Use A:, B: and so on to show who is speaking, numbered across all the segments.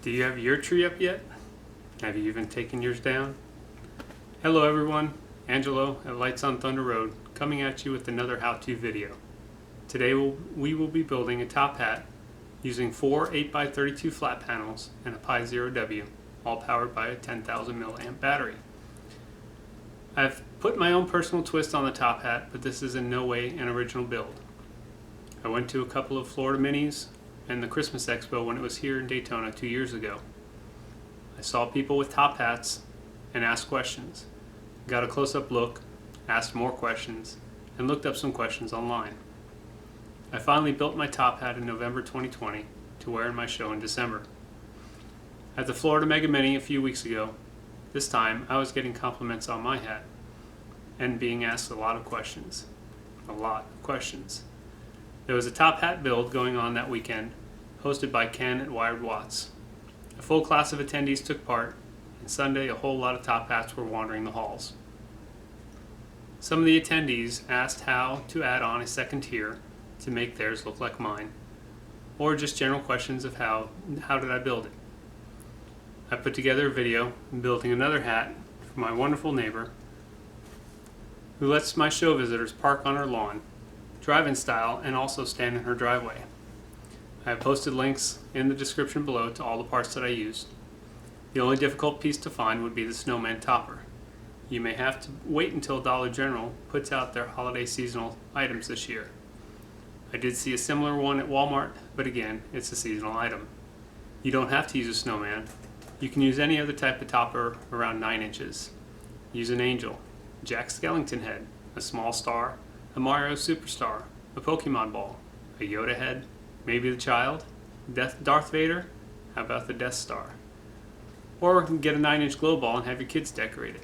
A: Do you have your tree up yet? Have you even taken yours down? Hello everyone, Angelo at Lights on Thunder Road coming at you with another how-to video. Today we will be building a top hat using 4 8x32 flat panels and a Pi 0W, all powered by a 10,000 milliamp battery. I've put my own personal twist on the top hat, but this is in no way an original build. I went to a couple of Florida Minis and the Christmas Expo when it was here in Daytona 2 years ago. I saw people with top hats and asked questions, got a close-up look, asked more questions, and looked up some questions online. I finally built my top hat in November 2020 to wear in my show in December. At the Florida Mega Mini a few weeks ago, this time I was getting compliments on my hat and being asked a lot of questions. There was a top hat build going on that weekend, hosted by Ken at Wired Watts. A full class of attendees took part, and Sunday a whole lot of top hats were wandering the halls. Some of the attendees asked how to add on a second tier to make theirs look like mine, or just general questions of how did I build it. I put together a video building another hat for my wonderful neighbor who lets my show visitors park on her lawn, drive in style, and also stand in her driveway. I have posted links in the description below to all the parts that I used. The only difficult piece to find would be the Snowman Topper. You may have to wait until Dollar General puts out their holiday seasonal items this year. I did see a similar one at Walmart, but again, it's a seasonal item. You don't have to use a snowman. You can use any other type of topper around 9 inches. Use an angel, Jack Skellington head, a small star, a Mario Superstar, a Pokemon ball, a Yoda head, maybe the child, Darth Vader, how about the Death Star? Or get a 9-inch glow ball and have your kids decorate it.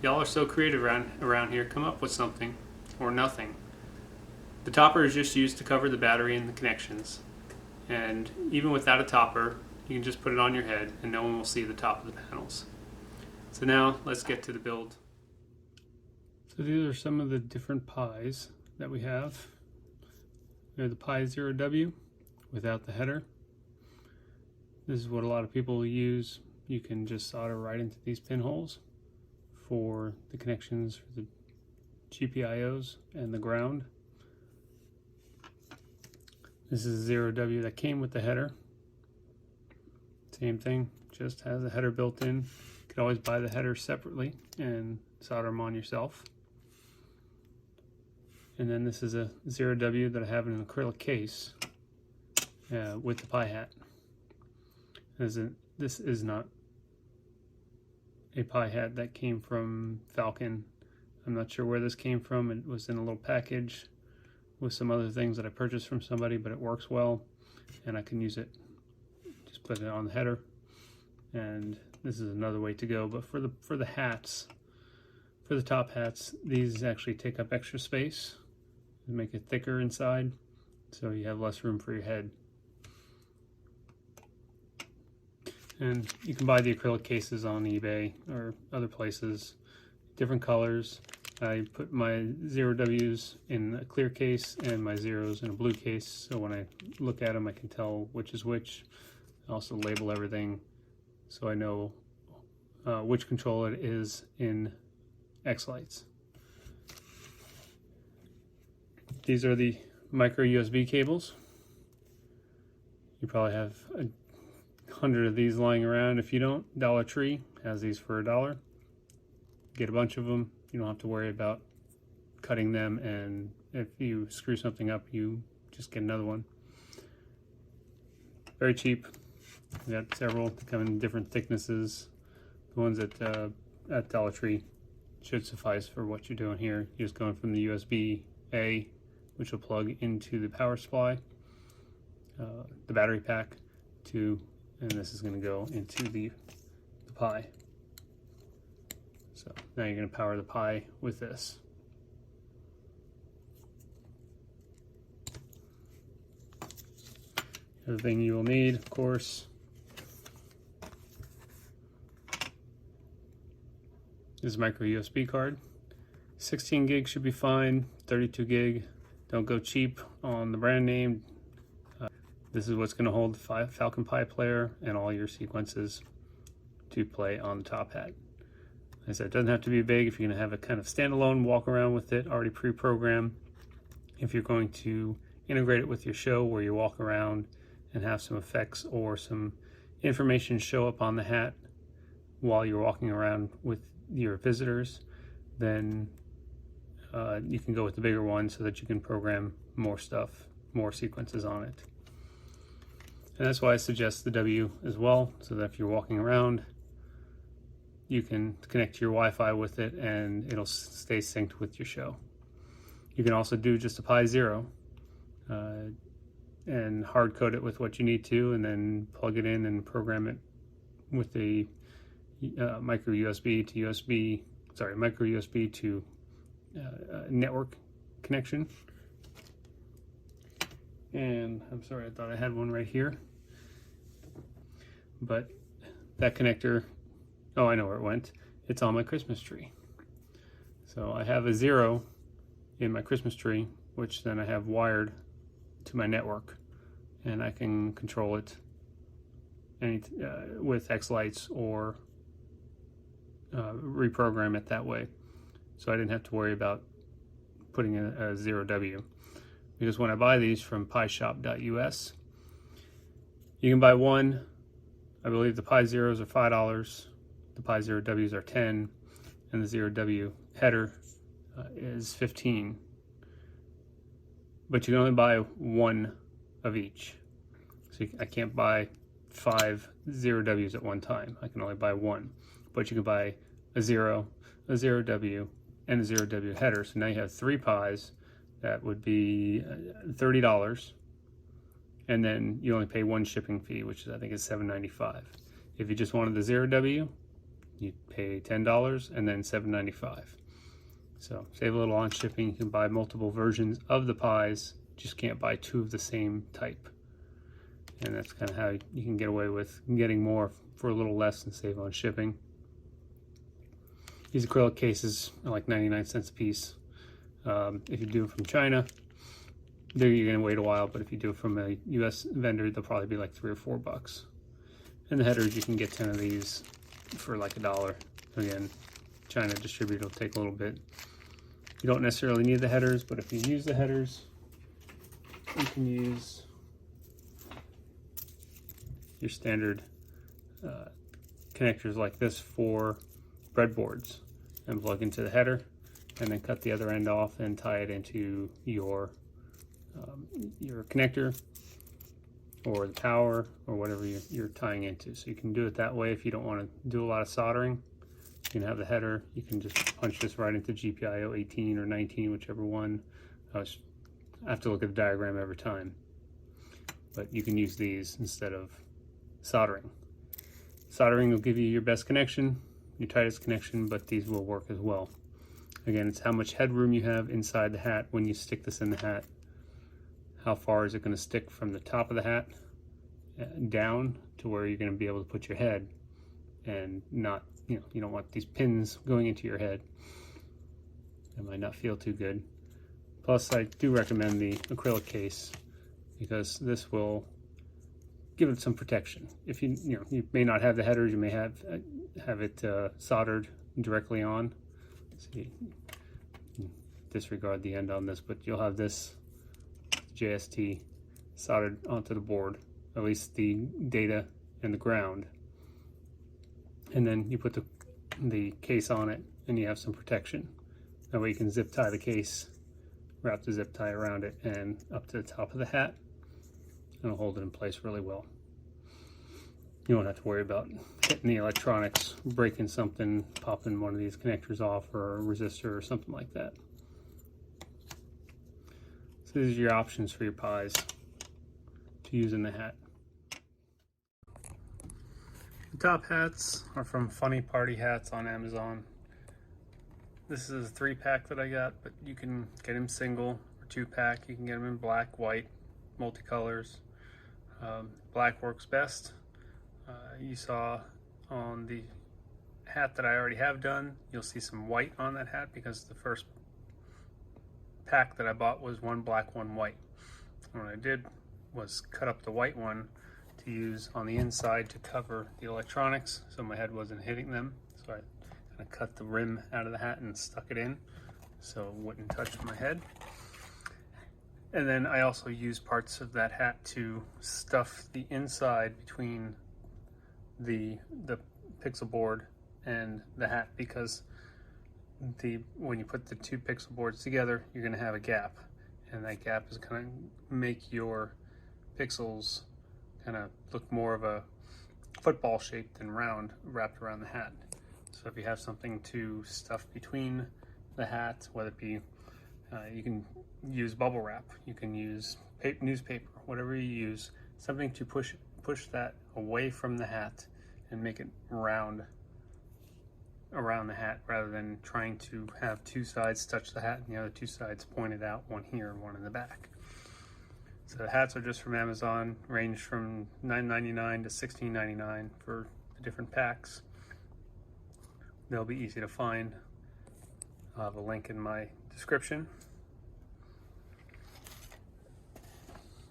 A: Y'all are so creative around here, come up with something, or nothing. The topper is just used to cover the battery and the connections. And even without a topper, you can just put it on your head and no one will see the top of the panels. So now, let's get to the build. So these are some of the different Pis that we have. We have the Pi 0W without the header. This is what a lot of people use. You can just solder right into these pinholes for the connections for the GPIOs and the ground. This is a 0W that came with the header. Same thing, just has a header built in. You could always buy the header separately and solder them on yourself. And then this is a 0W that I have in an acrylic case with the Pi hat. This is not a Pi hat that came from Falcon. I'm not sure where this came from. It was in a little package with some other things that I purchased from somebody, but it works well and I can use it. Just put it on the header, and this is another way to go. But for the hats, for the top hats, these actually take up extra space and make it thicker inside, so you have less room for your head. And you can buy the acrylic cases on eBay or other places, different colors. I put my 0Ws in a clear case and my zeros in a blue case, so when I look at them I can tell which is which. I also label everything so I know which controller it is in X-Lights. These are the MicroUSB cables. You probably have 100 of these lying around. If you don't, Dollar Tree has these for $1. Get a bunch of them. You don't have to worry about cutting them, and if you screw something up, you just get another one. Very cheap. We got several that come in different thicknesses. The ones at Dollar Tree should suffice for what you're doing here. You're just going from the USB-A, which will plug into the power supply, the battery pack, and this is going to go into the Pi. So now you're going to power the Pi with this. Everything you will need, of course, is MicroUSB card. 16 gig should be fine. 32 gig, don't go cheap on the brand name. This is what's going to hold the Falcon Pi player and all your sequences to play on the top hat. Like I said, it doesn't have to be big if you're going to have a kind of standalone walk around with it already pre-programmed. If you're going to integrate it with your show where you walk around and have some effects or some information show up on the hat while you're walking around with your visitors, then you can go with the bigger one so that you can program more stuff, more sequences on it. And that's why I suggest the W as well, so that if you're walking around, you can connect to your Wi-Fi with it and it'll stay synced with your show. You can also do just a Pi 0 and hard code it with what you need to, and then plug it in and program it with the MicroUSB to network connection. And I'm sorry, I thought I had one right here, but that connector, oh, I know where it went. It's on my Christmas tree. So I have a 0 in my Christmas tree, which then I have wired to my network, and I can control it with X lights or reprogram it that way. So I didn't have to worry about putting a 0W. Because when I buy these from pieshop.us, you can buy one. I believe the Pi Zeros are $5, the Pi 0Ws are $10, and the 0W header is $15. But you can only buy one of each. So I can't buy 5 0Ws at one time. I can only buy one. But you can buy a 0, a 0W, and a 0W header. So now you have 3 Pis. That would be $30, and then you only pay one shipping fee, which is, I think, is $7.95. If you just wanted the 0W, you pay $10 and then $7.95. So save a little on shipping. You can buy multiple versions of the Pis, just can't buy 2 of the same type. And that's kind of how you can get away with getting more for a little less and save on shipping. These acrylic cases are like 99 cents a piece. If you do it from China, you're going to wait a while, but if you do it from a US vendor, they'll probably be like $3 or $4. And the headers, you can get 10 of these for like $1. Again, China distributor will take a little bit. You don't necessarily need the headers, but if you use the headers, you can use your standard connectors like this for breadboards, and plug into the header, and then cut the other end off and tie it into your connector or the power or whatever you're tying into. So you can do it that way if you don't want to do a lot of soldering. You can have the header, you can just punch this right into GPIO 18 or 19, whichever one. I have to look at the diagram every time. But you can use these instead of soldering. Soldering will give you your best connection, your tightest connection, but these will work as well. Again, it's how much headroom you have inside the hat when you stick this in the hat. How far is it going to stick from the top of the hat down to where you're going to be able to put your head, and not, you don't want these pins going into your head. It might not feel too good. Plus, I do recommend the acrylic case because this will give it some protection. If you may not have the headers, you may have it soldered directly on. See, disregard the end on this, but you'll have this JST soldered onto the board, at least the data and the ground, and then you put the case on it and you have some protection. That way you can zip tie the case, wrap the zip tie around it and up to the top of the hat, and it'll hold it in place really well. You don't have to worry about hitting the electronics, breaking something, popping one of these connectors off, or a resistor or something like that. So these are your options for your Pis to use in the hat. The top hats are from Funny Party Hats on Amazon. This is a 3-pack that I got, but you can get them single or 2-pack. You can get them in black, white, multicolors. Black works best. You saw on the hat that I already have done, you'll see some white on that hat because the first pack that I bought was one black, one white. And what I did was cut up the white one to use on the inside to cover the electronics so my head wasn't hitting them. So I kind of cut the rim out of the hat and stuck it in so it wouldn't touch my head. And then I also used parts of that hat to stuff the inside between the pixel board and the hat, because when you put the two pixel boards together, you're going to have a gap, and that gap is going to make your pixels kind of look more of a football shape than round wrapped around the hat. So if you have something to stuff between the hat, whether it be you can use bubble wrap, you can use newspaper, whatever you use, something to push that away from the hat and make it round around the hat, rather than trying to have two sides touch the hat and the other two sides pointed out, one here and one in the back. So the hats are just from Amazon, range from $9.99 to $16.99 for the different packs. They'll be easy to find. I'll have a link in my description.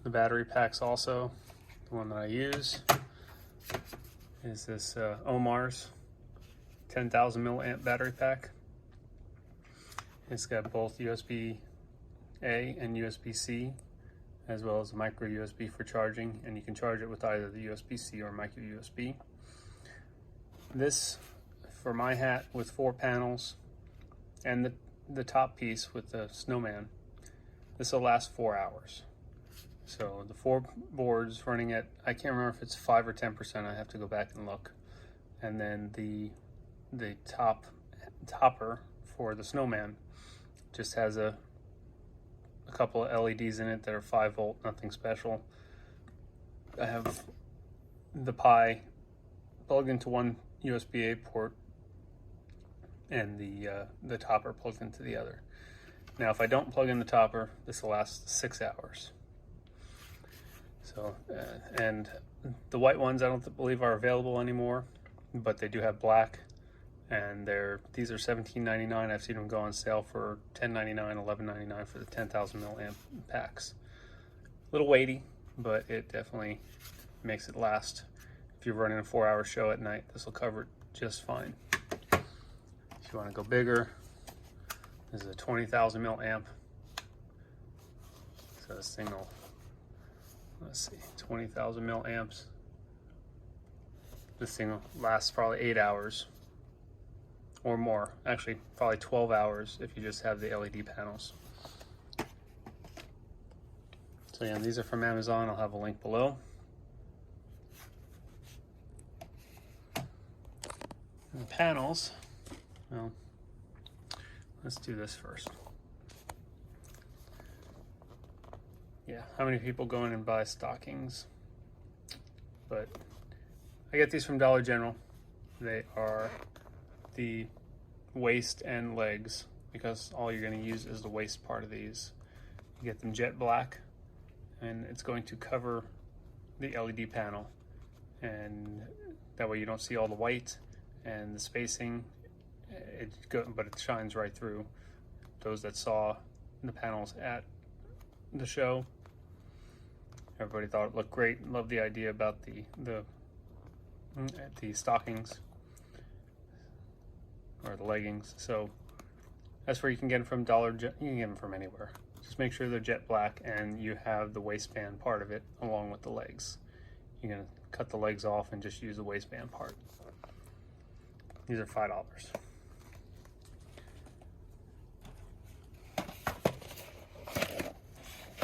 A: The battery packs also, the one that I use is this Omars 10,000 milliamp battery pack. It's got both USB-A and USB-C, as well as a micro USB for charging, and you can charge it with either the USB-C or micro USB. This, for my hat with 4 panels and the top piece with the Snowman, this will last 4 hours. So the 4 boards running at, I can't remember if it's 5 or 10%, I have to go back and look. And then the topper for the Snowman just has a couple of LEDs in it that are 5 volt, nothing special. I have the Pi plugged into one USB-A port and the topper plugged into the other. Now if I don't plug in the topper, this will last 6 hours. So and the white ones I don't believe are available anymore, but they do have black, and these are $17.99. I've seen them go on sale for $10.99, $11.99 for the 10,000 milliamp packs. A little weighty, but it definitely makes it last. If you're running a 4-hour show at night, this will cover it just fine. If you want to go bigger, this is a 20,000 milliamp. So this thing will, let's see, 20,000 milliamps. This thing will last probably 8 hours or more. Actually, probably 12 hours if you just have the LED panels. So yeah, these are from Amazon. I'll have a link below. And the panels, well, let's do this first. Yeah, how many people go in and buy stockings? But I get these from Dollar General. They are the waist and legs, because all you're going to use is the waist part of these. You get them jet black, and it's going to cover the LED panel, and that way you don't see all the white and the spacing. But it shines right through. Those that saw the panels at the show, everybody thought it looked great. Loved the idea about the stockings or the leggings. So that's where you can get them from you can get them from anywhere. Just make sure they're jet black and you have the waistband part of it along with the legs. You're gonna cut the legs off and just use the waistband part. These are $5.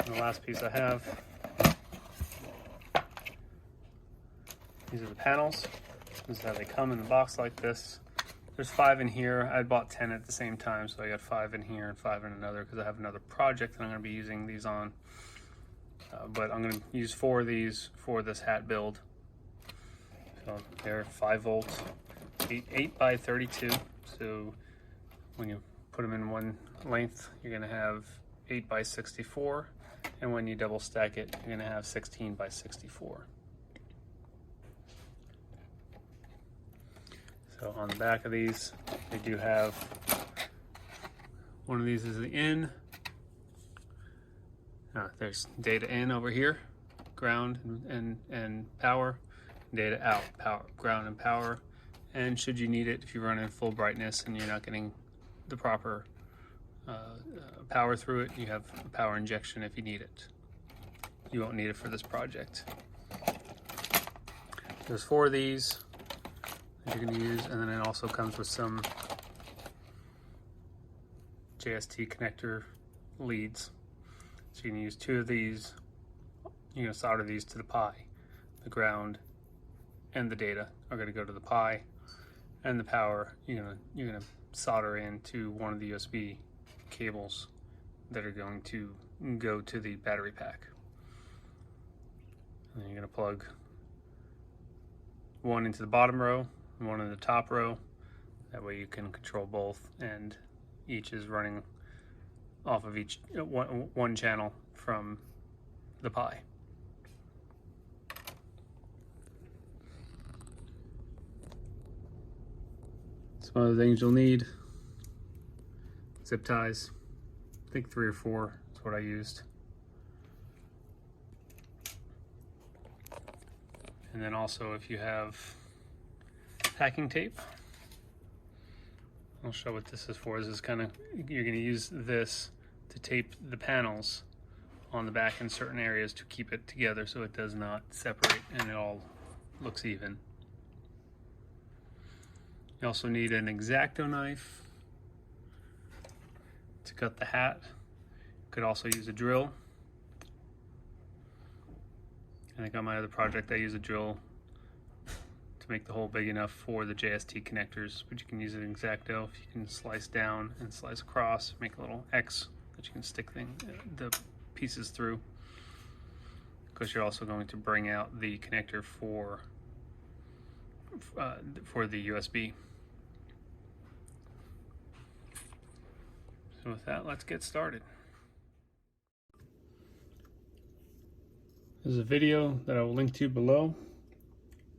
A: And the last piece I have, these are the panels. This is how they come in the box like this. There's 5 in here. I bought 10 at the same time, so I got 5 in here and 5 in another, because I have another project that I'm going to be using these on. But I'm going to use 4 of these for this hat build. So they're 5 volts, 8 by 32. So when you put them in one length, you're going to have 8 by 64. And when you double stack it, you're going to have 16 by 64. So on the back of these, they do have, one of these is the in. There's data in over here. ground and power, data out, power, ground and power. And should you need it, if you run in full brightness and you're not getting the proper power through it, you have a power injection if you need it. You won't need it for this project. There's 4 of these that you're going to use, and then it also comes with some JST connector leads. So you can use 2 of these. You're going to solder these to the Pi. The ground and the data are going to go to the Pi, and the power you're going to solder into one of the USB cables that are going to go to the battery pack. And then you're going to plug one into the bottom row and one in the top row. That way you can control both, and each is running off of each one channel from the Pi. Some other things you'll need: zip ties. I think 3 or 4 is what I used. And then also, if you have packing tape, I'll show what this is for. This is kind of, you're going to use this to tape the panels on the back in certain areas to keep it together so it does not separate and it all looks even. You also need an X-Acto knife to cut the hat. You could also use a drill. I think on my other project I use a drill to make the hole big enough for the JST connectors, but you can use an X-Acto. If you can slice down and slice across, make a little X that you can stick the pieces through, because you're also going to bring out the connector for the USB. So with that, let's get started. There's a video that I will link to below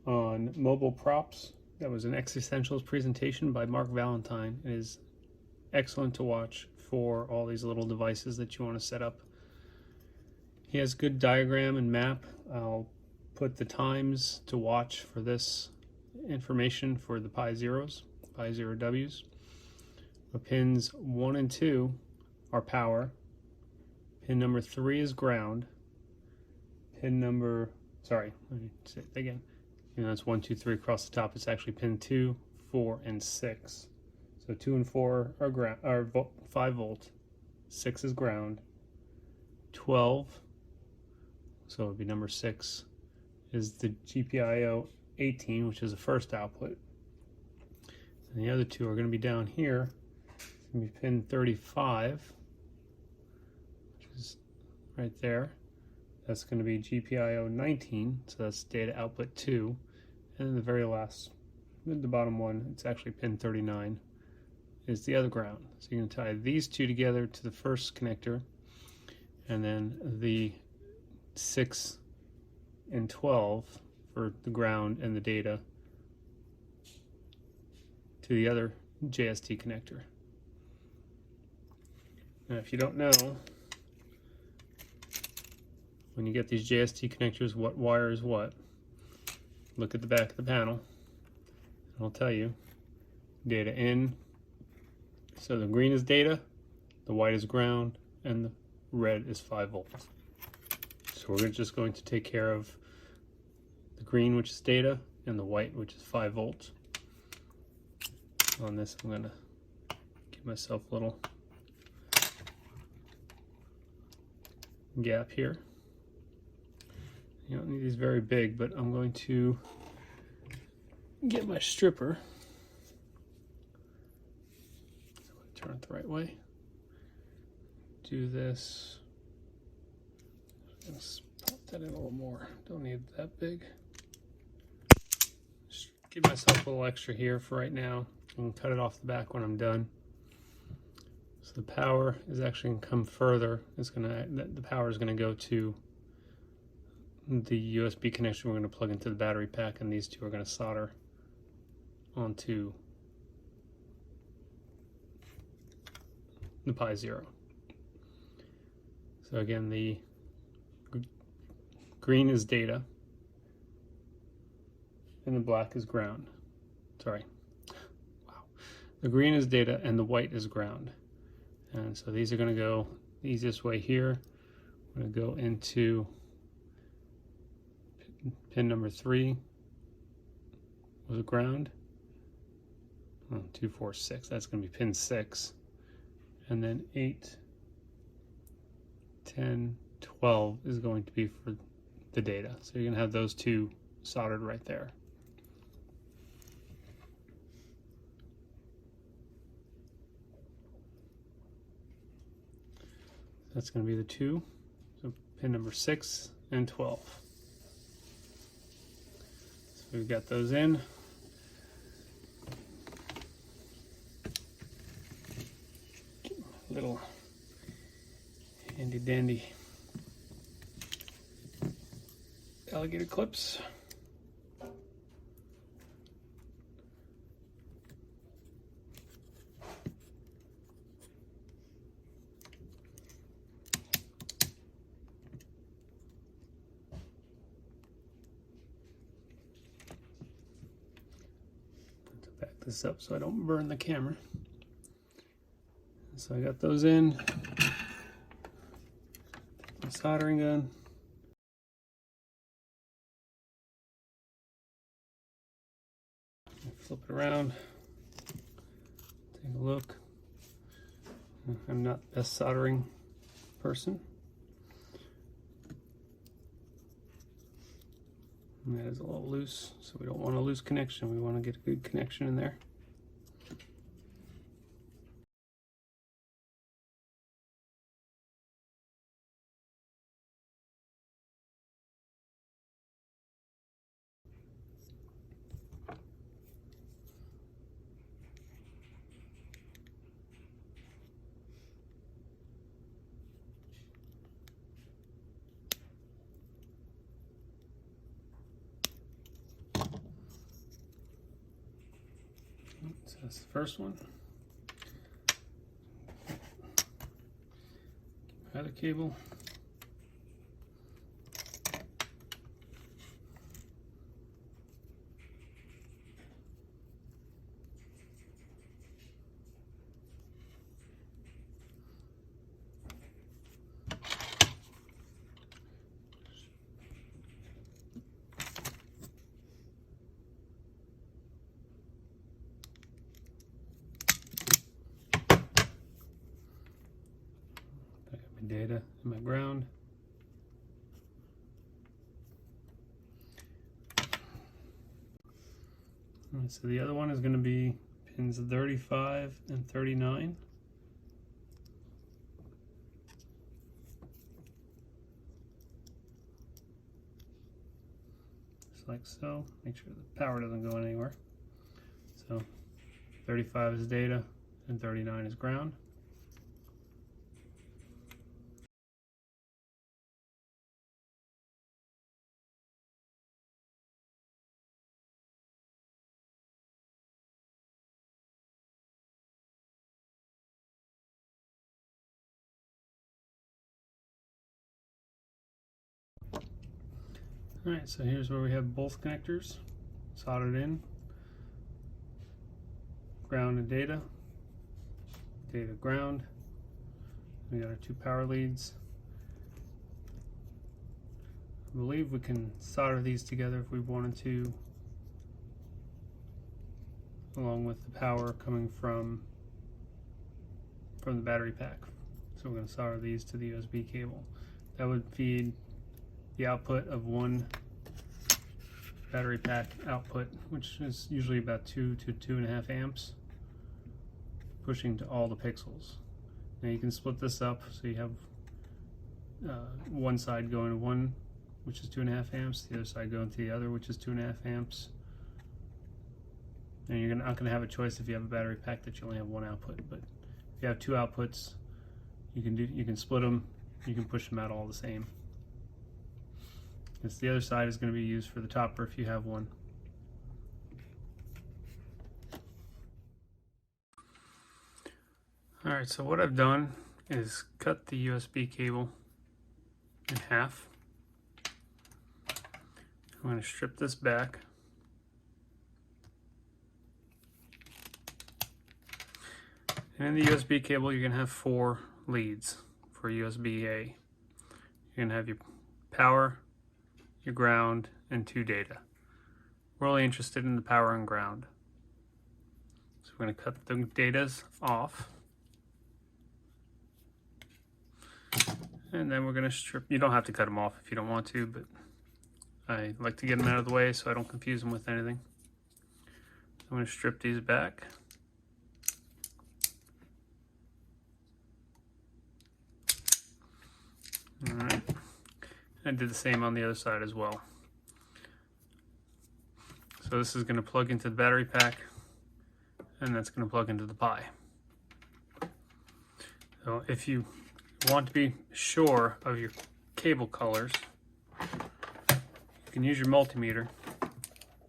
A: on mobile props. That was an xEssentials presentation by Mark Valentine. It is excellent to watch for all these little devices that you want to set up. He has good diagram and map. I'll put the times to watch for this information for the Pi Zeros, Pi Zero Ws. The pins 1 and 2 are power. Pin number 3 is ground. Pin number, sorry, let me say it again. That's 1, 2, 3 across the top. It's actually pin 2, 4, and 6. So 2 and 4 are ground, are 5 volt. 6 is ground. 12, so it would be number 6, is the GPIO 18, which is the first output. And the other 2 are going to be down here. It's going to be pin 35, which is right there. That's going to be GPIO 19, so that's data output 2. And then the very last, the bottom one, it's actually pin 39, is the other ground. So you're going to tie these 2 together to the first connector, and then the 6 and 12 for the ground and the data to the other JST connector. Now, if you don't know, when you get these JST connectors, what wire is what, look at the back of the panel, and I'll tell you. Data in, so the green is data, the white is ground, and the red is 5 volts. So we're just going to take care of the green, which is data, and the white, which is 5 volts. On this, I'm going to give myself a little gap here. You don't need these very big, but I'm going to get my stripper. Turn it the right way. Do this. Let's pop that in a little more. Don't need that big. Just give myself a little extra here for right now. I'm going to cut it off the back when I'm done. So the power is actually going to come further. The power is going to go to the USB connection we're going to plug into the battery pack, and these 2 are going to solder onto the Pi Zero. So again, the green is data, and the black is ground. Sorry. Wow. The green is data and the white is ground. And so these are going to go the easiest way here. I'm going to go into pin number 3 was a ground. 2, 4, 6. That's going to be pin 6. And then 8, 10, 12 is going to be for the data. So you're going to have those two soldered right there. That's going to be the 2. So pin number 6 and 12. So we've got those in. Little handy dandy alligator clips. Back this up so I don't burn the camera. So I got those in. My soldering gun. Flip it around. Take a look. I'm not the best soldering person. And that is a little loose, so we don't want a loose connection. We want to get a good connection in there. So that's the first one. Other cable. Data and my ground. Alright, so the other one is going to be pins 35 and 39. Just like so. Make sure the power doesn't go anywhere. So 35 is data and 39 is ground. Alright, so here's where we have both connectors soldered in. Ground and data. Data, ground. We got our 2 power leads. I believe we can solder these together if we wanted to, along with the power coming from the battery pack. So we're going to solder these to the USB cable. That would feed the output of one battery pack output, which is usually about 2 to 2.5 amps, pushing to all the pixels. Now you can split this up so you have one side going to one, which is 2.5 amps, the other side going to the other, which is 2.5 amps. And you're not going to have a choice if you have a battery pack that you only have one output. But if you have 2 outputs, you can split them. You can push them out all the same. The other side is going to be used for the topper if you have one. Alright, so what I've done is cut the USB cable in half. I'm going to strip this back. And in the USB cable, you're going to have 4 leads for USB-A. You're going to have your power, your ground, and 2 data. We're only interested in the power and ground. So we're going to cut the datas off. And then we're going to strip. You don't have to cut them off if you don't want to, but I like to get them out of the way so I don't confuse them with anything. I'm going to strip these back. Alright, I did the same on the other side as well. So this is going to plug into the battery pack, and that's going to plug into the Pi. So if you want to be sure of your cable colors, you can use your multimeter.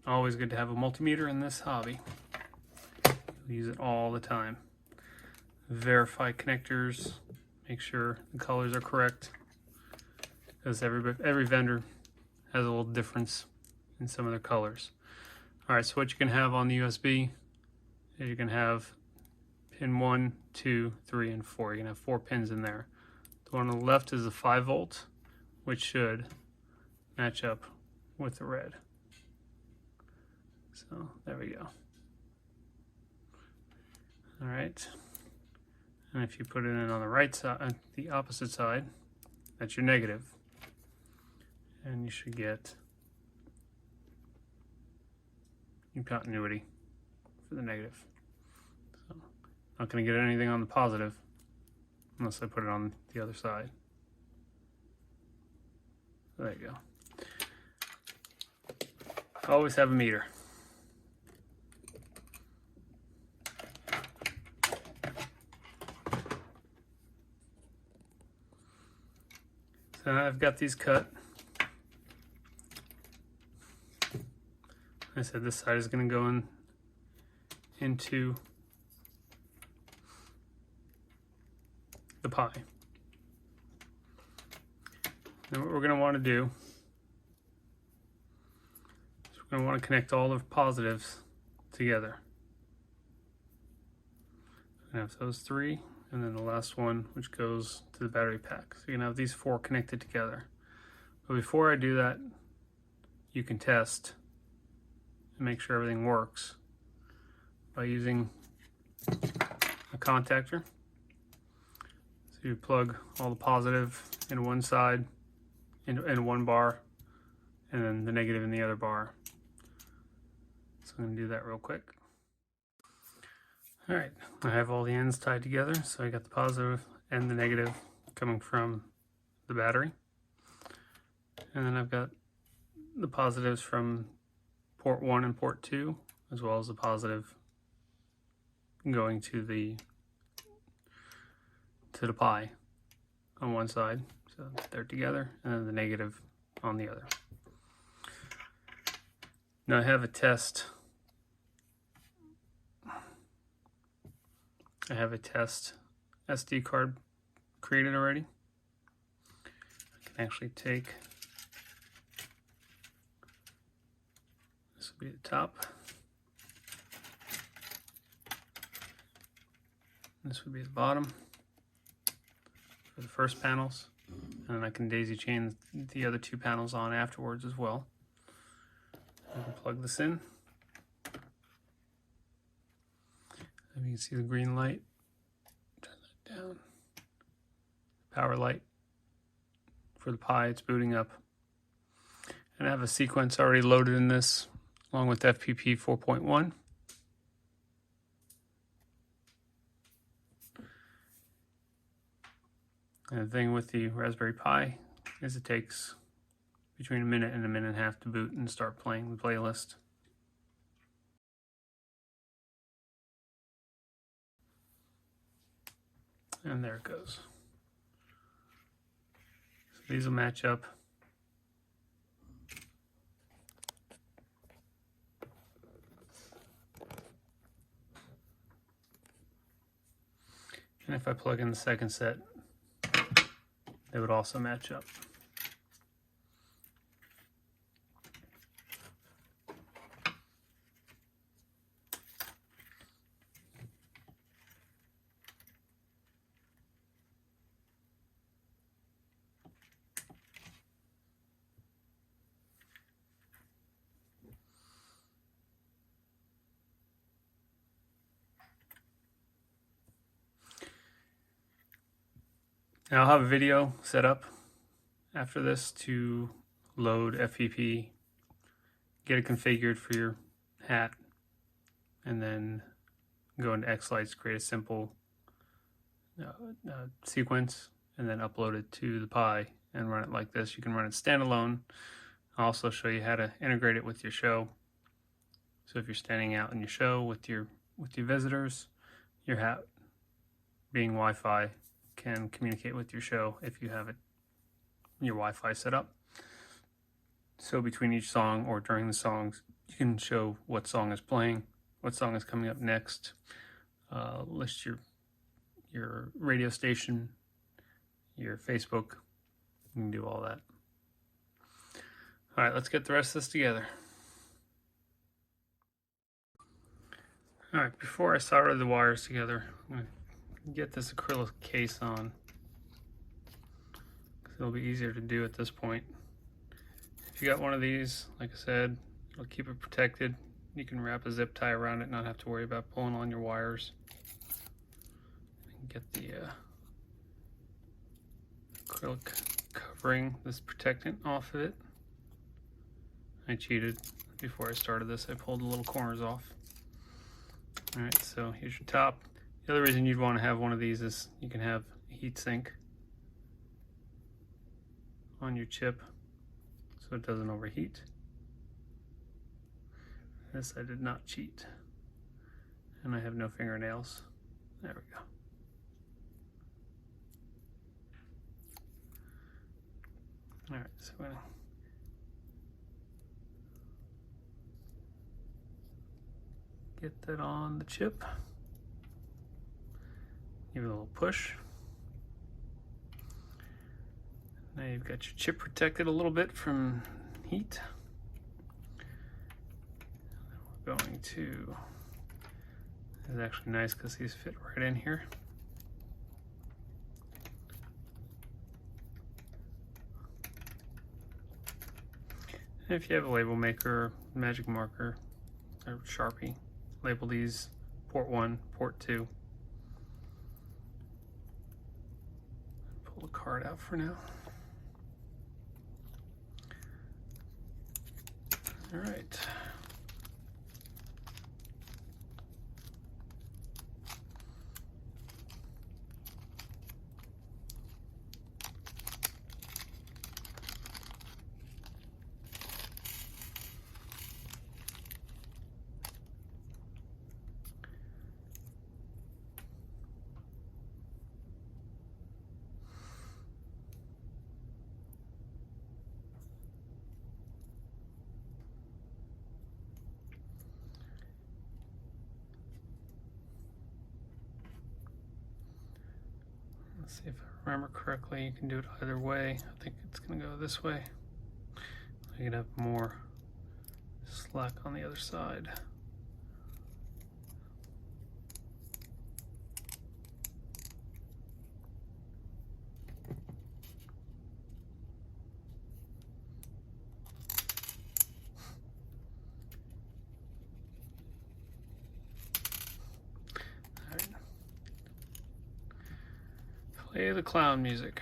A: Always good to have a multimeter in this hobby. You'll use it all the time. Verify connectors, make sure the colors are correct, because every vendor has a little difference in some of their colors. Alright, so what you can have on the USB is you can have pin 1, 2, 3, and 4. You can have 4 pins in there. The one on the left is a 5 volt, which should match up with the red. So there we go. Alright, and if you put it in on the right side, the opposite side, that's your negative. And you should get your continuity for the negative. So, not going to get anything on the positive unless I put it on the other side. There you go. Always have a meter. So now I've got these cut. I said this side is going to go into the Pi. Then what we're going to want to do is we're going to want to connect all the positives together. We're going to have those 3, and then the last one, which goes to the battery pack. So you're going to have these 4 connected together. But before I do that, you can test and make sure everything works by using a contactor. So you plug all the positive in one side, in one bar, and then the negative in the other bar. So I'm going to do that real quick. Alright, I have all the ends tied together, so I got the positive and the negative coming from the battery. And then I've got the positives from port 1 and port 2, as well as the positive going to the Pi on one side. So they're together, and then the negative on the other. Now I have a test. I have a test SD card created already. I can actually take, this will be the top. This would be the bottom for the first panels. And then I can daisy chain the other 2 panels on afterwards as well. I can plug this in. And you can see the green light. Turn that down. Power light for the Pi, it's booting up. And I have a sequence already loaded in this, along with FPP 4.1. And the thing with the Raspberry Pi is it takes between a minute and a minute and a half to boot and start playing the playlist. And there it goes. So these will match up. And if I plug in the second set, they would also match up. Now I'll have a video set up after this to load FPP, get it configured for your hat, and then go into xLights, create a simple sequence, and then upload it to the Pi and run it like this. You can run it standalone. I'll also show you how to integrate it with your show. So if you're standing out in your show with your visitors, your hat being Wi-Fi can communicate with your show if you have your Wi-Fi set up. So between each song or during the songs, you can show what song is playing, what song is coming up next, list your radio station, your Facebook. You can do all that. All right, let's get the rest of this together. All right, before I solder the wires together, I'm going to get this acrylic case on, because it'll be easier to do at this point. If you got one of these, like I said, it'll keep it protected. You can wrap a zip tie around it and not have to worry about pulling on your wires. Get the acrylic covering, this protectant, off of it. I cheated. Before I started this, I pulled the little corners off. Alright, so here's your top. The other reason you'd want to have one of these is you can have a heat sink on your chip so it doesn't overheat. This I did not cheat. And I have no fingernails. There we go. Alright, so I'm going to get that on the chip. Give it a little push. Now you've got your chip protected a little bit from heat. We're going to, this is actually nice because these fit right in here. And if you have a label maker, magic marker, or Sharpie, label these port 1, port 2. Pull the card out for now. All right. Let's see if I remember correctly, you can do it either way. I think it's going to go this way. You can have more slack on the other side. Play the clown music.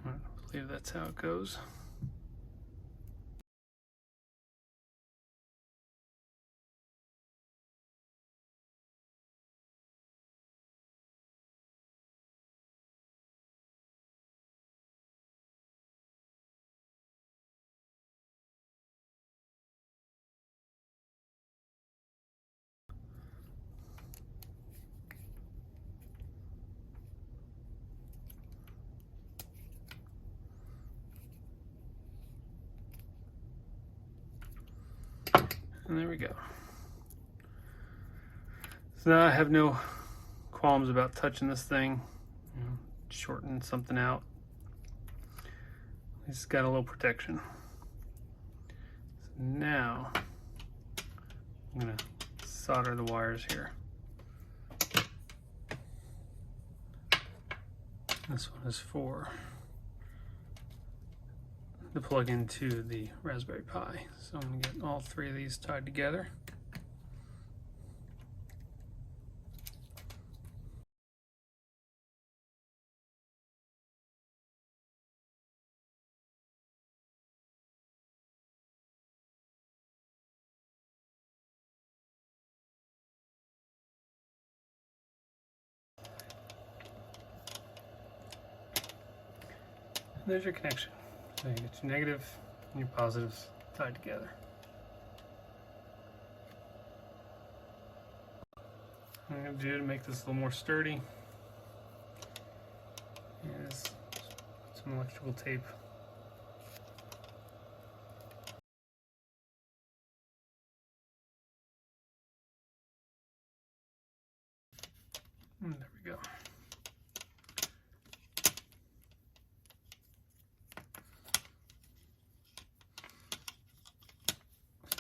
A: I believe that's how it goes. And there we go. So now I have no qualms about touching this thing. Shorten something out. It's got a little protection. So now I'm gonna solder the wires here. This one is for the plug into the Raspberry Pi. So I'm going to get all three of these tied together. And there's your connection. So you get your negative and your positives tied together. What I'm going to do to make this a little more sturdy is put some electrical tape and there we go.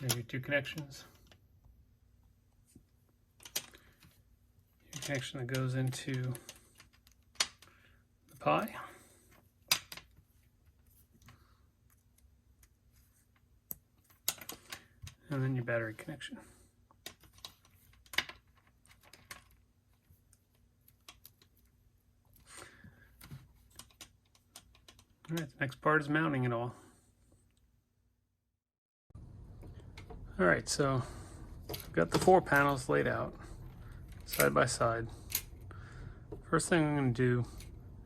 A: There's your two connections. Your connection that goes into the Pi. And then your battery connection. All right, the next part is mounting it all. All right, so I've got the 4 panels laid out side by side. First thing I'm going to do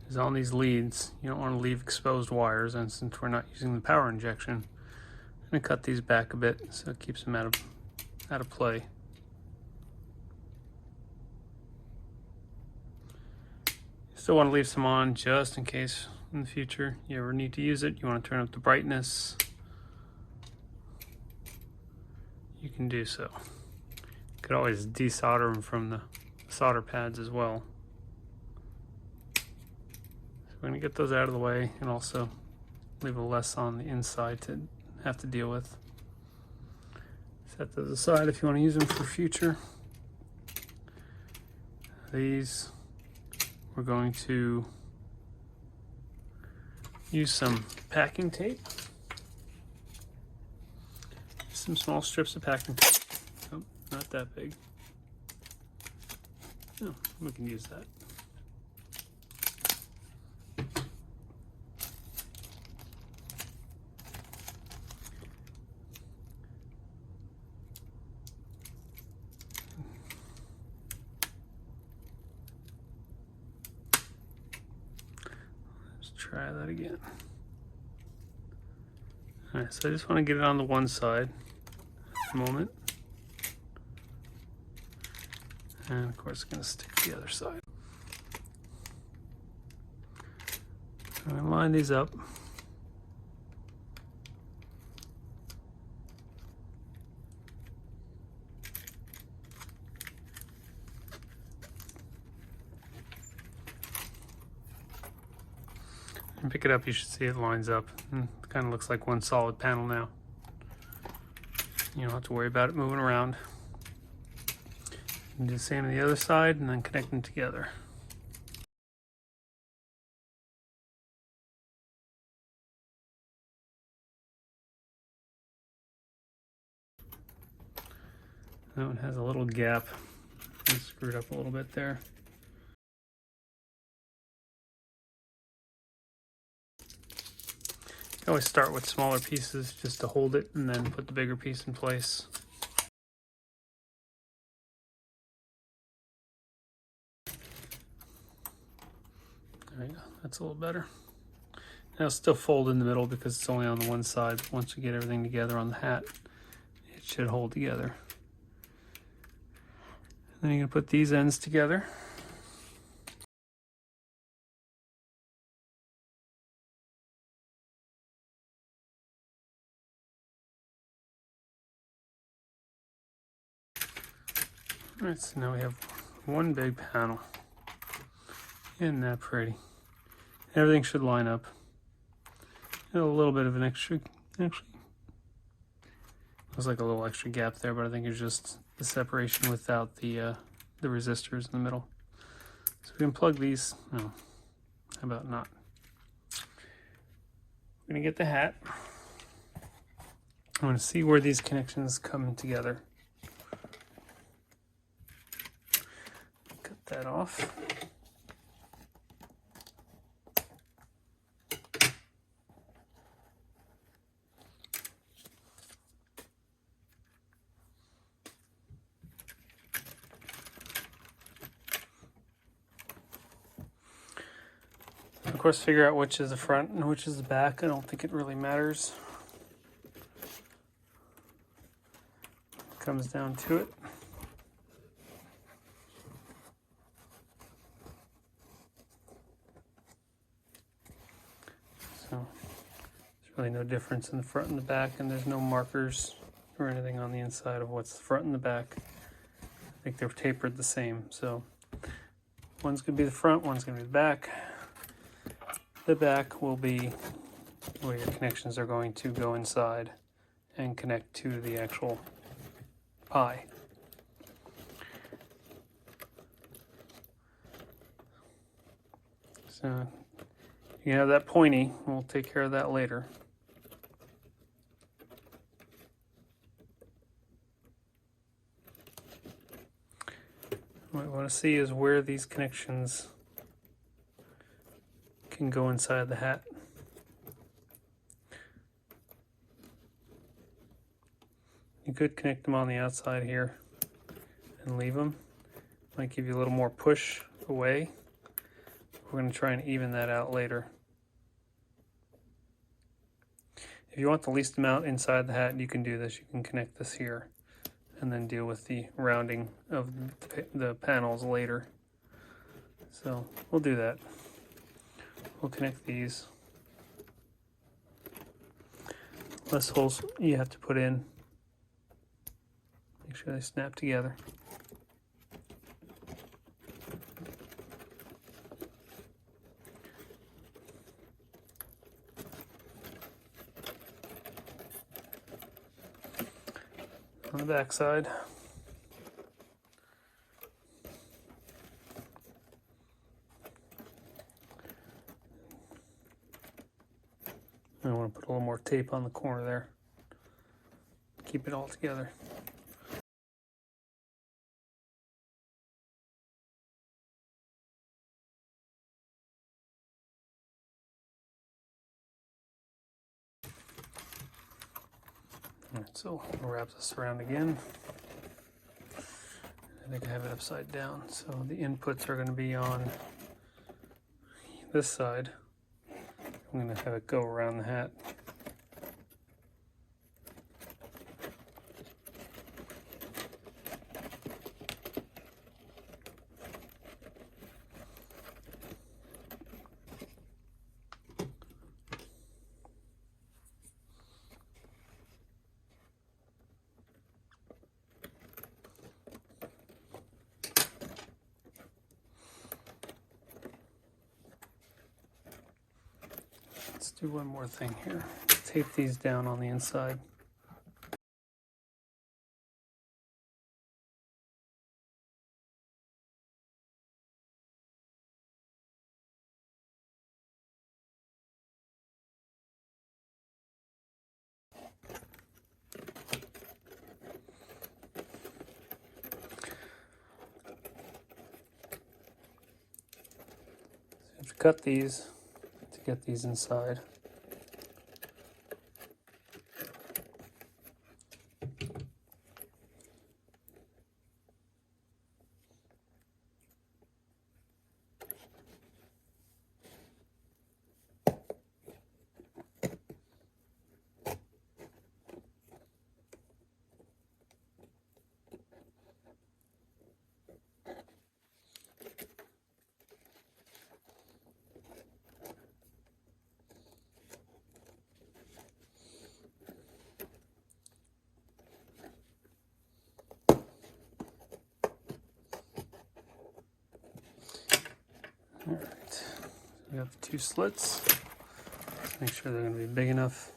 A: is on these leads, you don't want to leave exposed wires, and since we're not using the power injection, I'm going to cut these back a bit so it keeps them out of play. Still want to leave some on just in case in the future you ever need to use it. You want to turn up the brightness. You can do so. You could always desolder them from the solder pads as well. So we're going to get those out of the way and also leave a less on the inside to have to deal with. Set those aside if you want to use them for future. These we're going to use some packing tape. Some small strips of packing tape. Oh, not that big. No, we can use that. Let's try that again. All right, so I just want to get it on the one side at the moment. And of course, it's going to stick to the other side. I'm going to line these up. And pick it up, you should see it lines up. It kind of looks like one solid panel now. You don't have to worry about it moving around. You do the same on the other side and then connect them together. That one has a little gap. It's screwed up a little bit there. You always start with smaller pieces just to hold it and then put the bigger piece in place. There you go, that's a little better. Now it'll still fold in the middle because it's only on the one side. Once you get everything together on the hat, it should hold together. Then you're going to put these ends together. All right, so now we have one big panel. Isn't that pretty? Everything should line up. And a little bit of an extra, actually, looks like a little extra gap there, but I think it's just the separation without the resistors in the middle. So we can plug these, no, How about not? I'm gonna get the hat. I'm gonna see where these connections come together. Cut that off. Of course, figure out which is the front and which is the back. I don't think it really matters. It comes down to it. So there's really no difference in the front and the back, and there's no markers or anything on the inside of what's the front and the back. I think they're tapered the same. So one's going to be the front, one's going to be the back. The back will be where your connections are going to go inside and connect to the actual pie. So you have that pointy, we'll take care of that later. What we want to see is where these connections can go inside the hat. You could connect them on the outside here and leave them. Might give you a little more push away. We're going to try and even that out later. If you want the least amount inside the hat, you can do this. You can connect this here and then deal with the rounding of the panels later. So we'll do that. We'll connect these. Less holes you have to put in. Make sure they snap together. On the back side. I want to put a little more tape on the corner there. Keep it all together. All right, so we'll wrap this around again. I think I have it upside down. So the inputs are going to be on this side. I'm going to have it go around the hat. Let's do one more thing here. Tape these down on the inside. So you have to cut these to get these inside. All right, so we have the two slits. Let's make sure they're going to be big enough.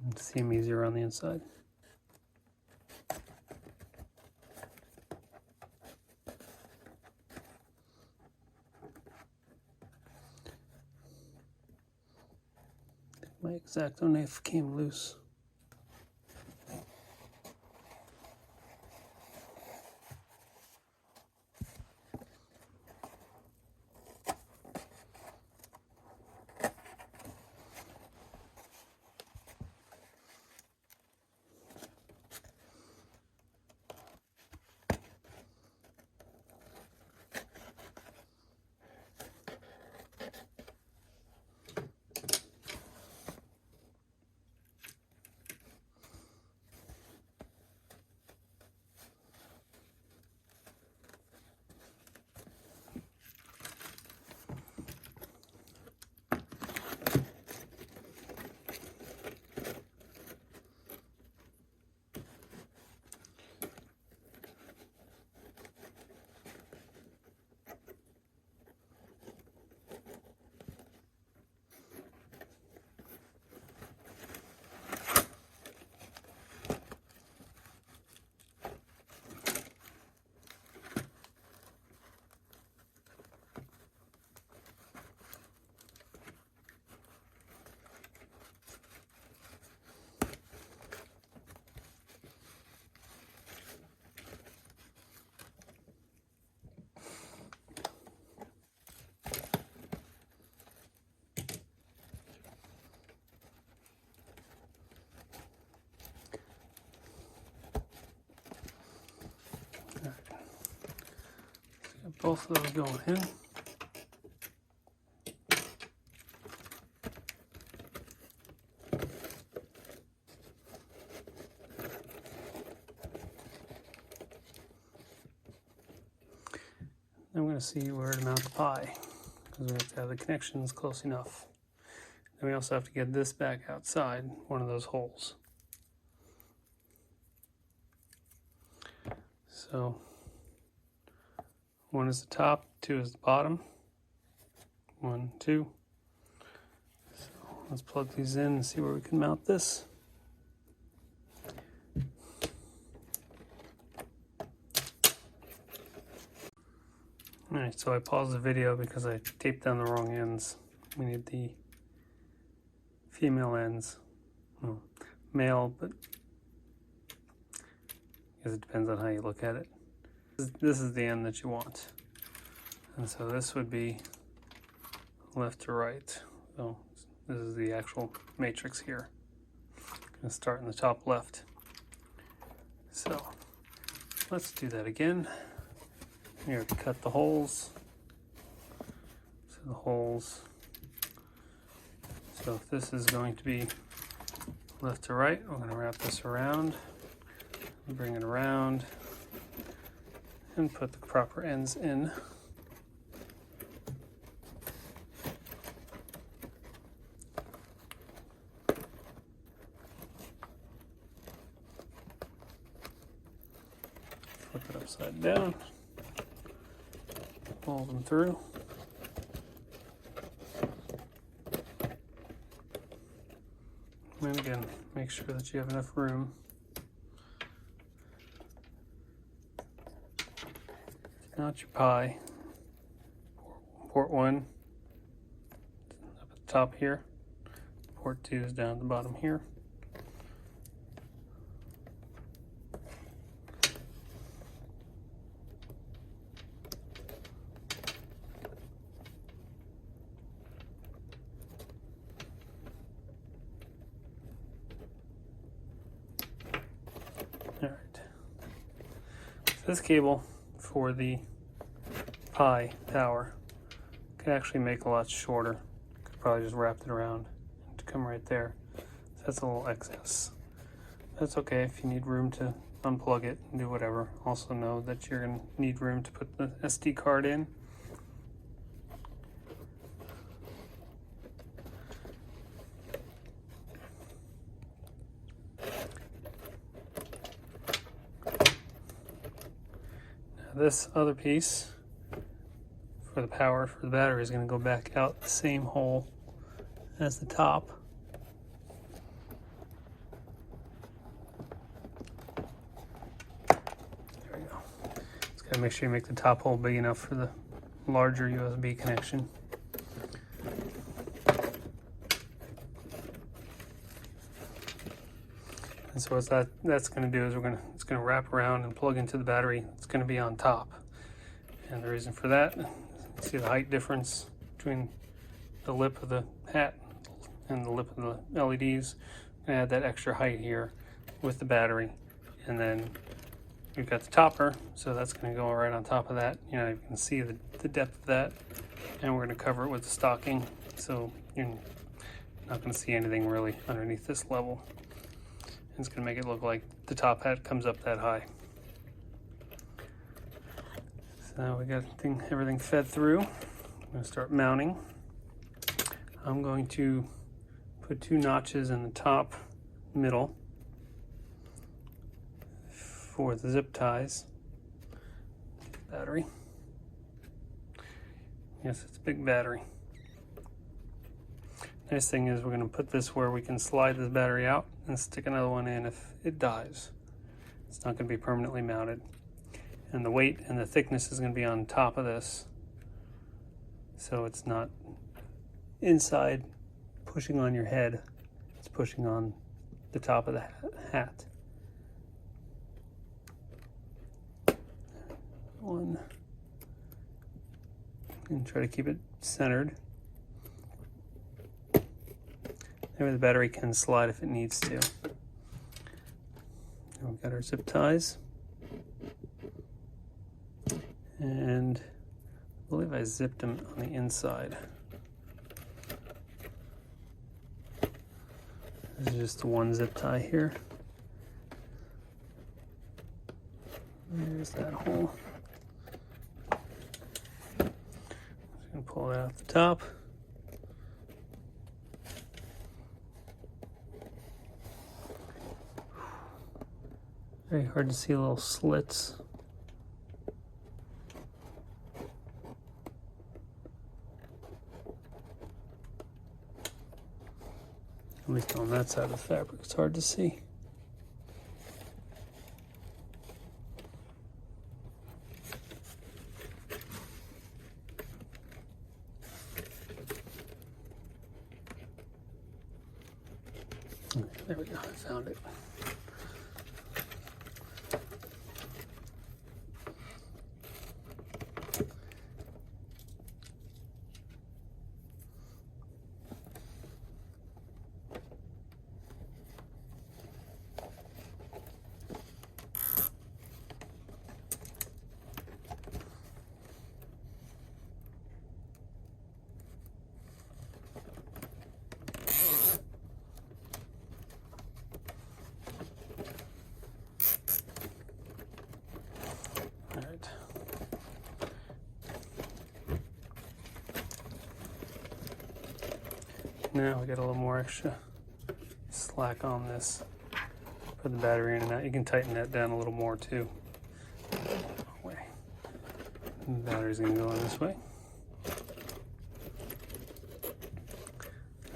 A: And see them easier on the inside. My X-Acto knife came loose. Both of those going in. I'm going to see where to mount the pie, because we have to have the connections close enough. Then we also have to get this back outside one of those holes. So one is the top, two is the bottom. 1, 2. So let's plug these in and see where we can mount this. Alright, so I paused the video because I taped down the wrong ends. We need the female ends. Well, male, but I guess it depends on how you look at it. This is the end that you want. And so this would be left to right. So this is the actual matrix here. I'm going to start in the top left. So let's do that again. Here, cut the holes. So the holes. So if this is going to be left to right, we're going to wrap this around, bring it around, and put the proper ends in. Flip it upside down, pull them through. And again, make sure that you have enough room. Mount your pie. Port 1 up at the top here. Port 2 is down at the bottom here. All right. So this cable for the pie tower could actually make a lot shorter. Could probably just wrap it around to come right there. So that's a little excess. That's okay if you need room to unplug it and do whatever. Also know that you're going to need room to put the SD card in. This other piece for the power for the battery is going to go back out the same hole as the top. There we go. Just got to make sure you make the top hole big enough for the larger USB connection. And so what that's going to do is it's going to wrap around and plug into the battery. It's going to be on top. And the reason for that, see the height difference between the lip of the hat and the lip of the LEDs. I'm going to add that extra height here with the battery. And then we've got the topper, so that's going to go right on top of that. You know, you can see the depth of that. And we're going to cover it with the stocking, so you're not going to see anything really underneath this level. And it's going to make it look like the top hat comes up that high. So now we got everything fed through. I'm going to start mounting. I'm going to put 2 notches in the top middle for the zip ties. Battery. Yes, it's a big battery. Nice thing is we're going to put this where we can slide this battery out and stick another one in if it dies. It's not going to be permanently mounted. And the weight and the thickness is going to be on top of this, so it's not inside pushing on your head, it's pushing on the top of the hat. One. And try to keep it centered. Maybe the battery can slide if it needs to. Now we've got our zip ties. And I believe I zipped them on the inside. This is just the one zip tie here. There's that hole. Just gonna pull it out the top. Very hard to see little slits. At least on that side of the fabric, it's hard to see. Okay, there we go, I found it. Now we got a little more extra slack on this. Put the battery in and out. You can tighten that down a little more too. The battery's gonna go in this way.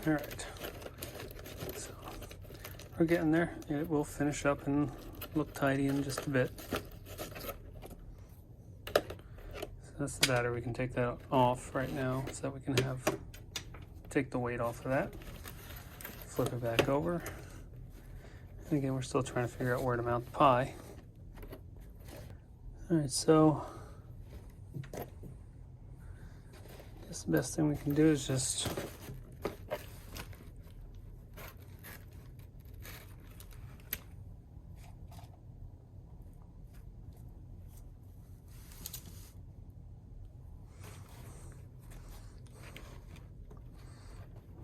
A: All right, so we're getting there. It will finish up and look tidy in just a bit. So that's the battery. We can take that off right now so that we can take the weight off of that. Flip it back over. And again, we're still trying to figure out where to mount the pie. All right, so I guess the best thing we can do is just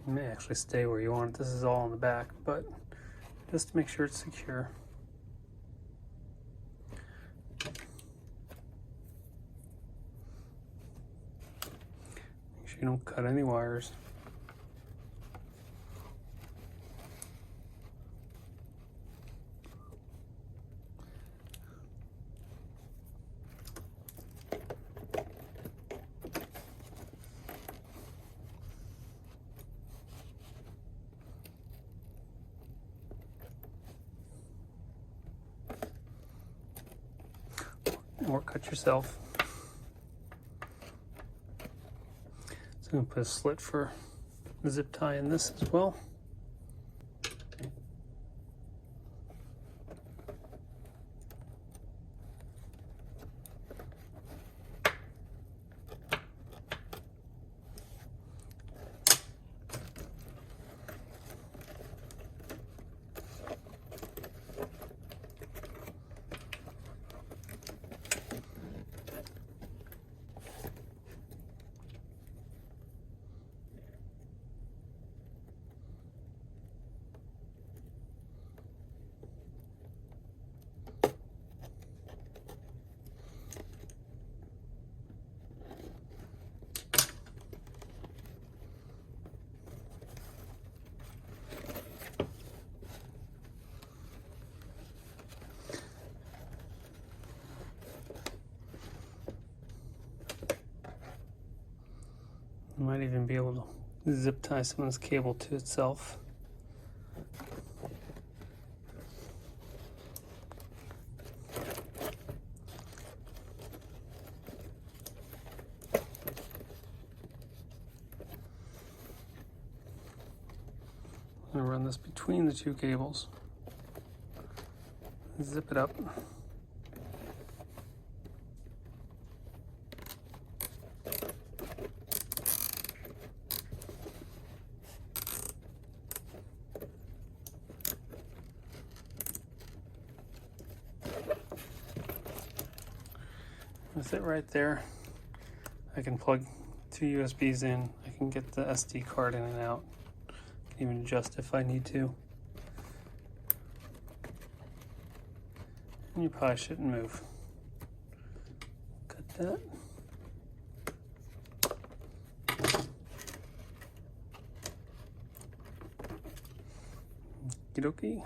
A: you may actually stay where you want it. This is all in the back, but just to make sure it's secure. Make sure you don't cut any wires. Or cut yourself. So I'm going to put a slit for the zip tie in this as well. even be able to zip tie some of this cable to itself. I'm going to run this between the two cables. Zip it up. With it right there, I can plug two USBs in. I can get the SD card in and out. I can even adjust if I need to. And you probably shouldn't move. Cut that. Okie dokie.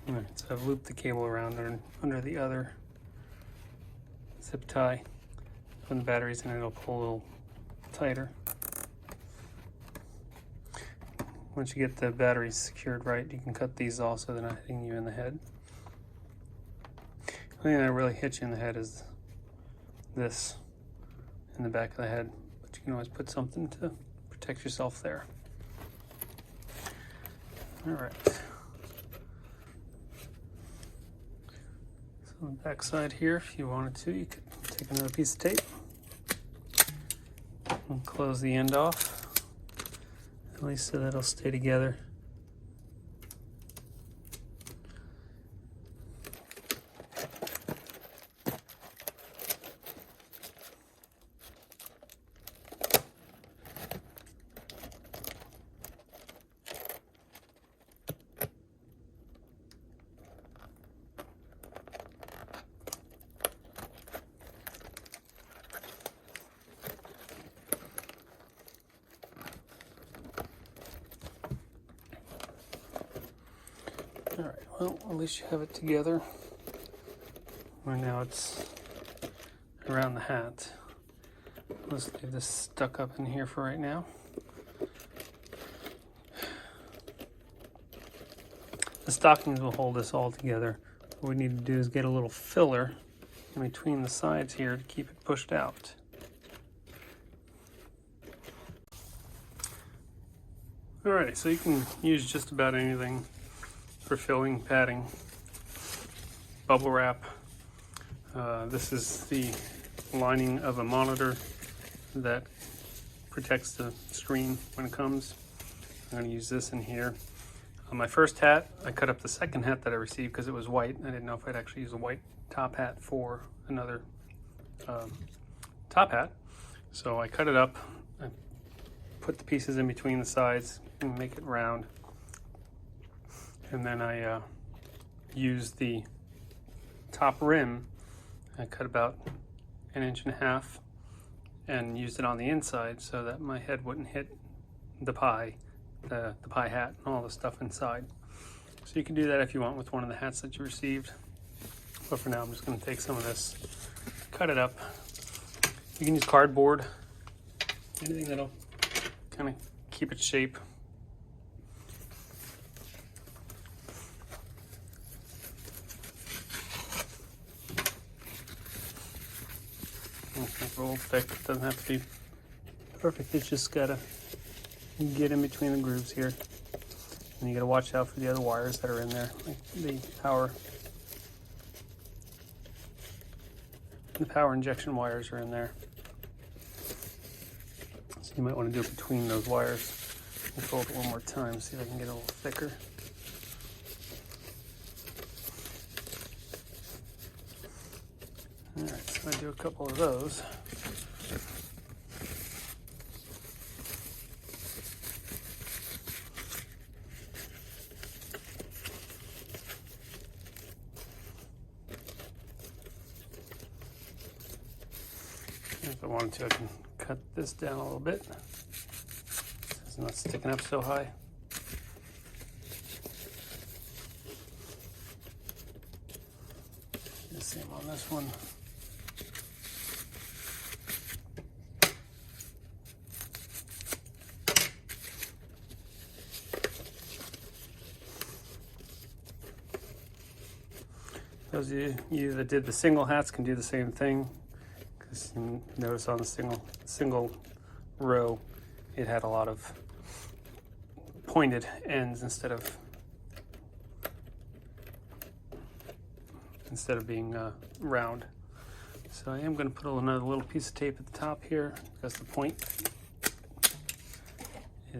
A: Alright, so I've looped the cable around under the other zip tie. When the battery's in, it'll pull a little tighter. Once you get the batteries secured right, you can cut these off so they're not hitting you in the head. The only thing that really hits you in the head is this in the back of the head, but you can always put something to protect yourself there. Alright. On the back side here, if you wanted to, you could take another piece of tape and close the end off, at least so that it'll stay together. Alright, well, at least you have it together. Right now it's around the hat. Let's leave this stuck up in here for right now. The stockings will hold this all together. What we need to do is get a little filler in between the sides here to keep it pushed out. Alright, so you can use just about anything for filling, padding, bubble wrap. This is the lining of a monitor that protects the screen when it comes. I'm going to use this in here. On my first hat, I cut up the second hat that I received because it was white. I didn't know if I'd actually use a white top hat for another top hat. So I cut it up, I put the pieces in between the sides and make it round. And then I used the top rim. I cut about 1.5 inches and used it on the inside so that my head wouldn't hit the pie hat and all the stuff inside. So you can do that if you want with one of the hats that you received. But for now, I'm just going to take some of this, cut it up. You can use cardboard, anything that'll kind of keep its shape. It's a little thick, it doesn't have to be perfect, it's just gotta get in between the grooves here. And you gotta watch out for the other wires that are in there, like the power injection wires are in there. So you might want to do it between those wires. I'll fold it one more time, see if I can get it a little thicker. Alright, so I do a couple of those. If I wanted to, I can cut this down a little bit so it's not sticking up so high. The same on this one. Those of you that did the single hats can do the same thing, because you notice on the single row it had a lot of pointed ends instead of being round. So I am going to put another little piece of tape at the top here because the point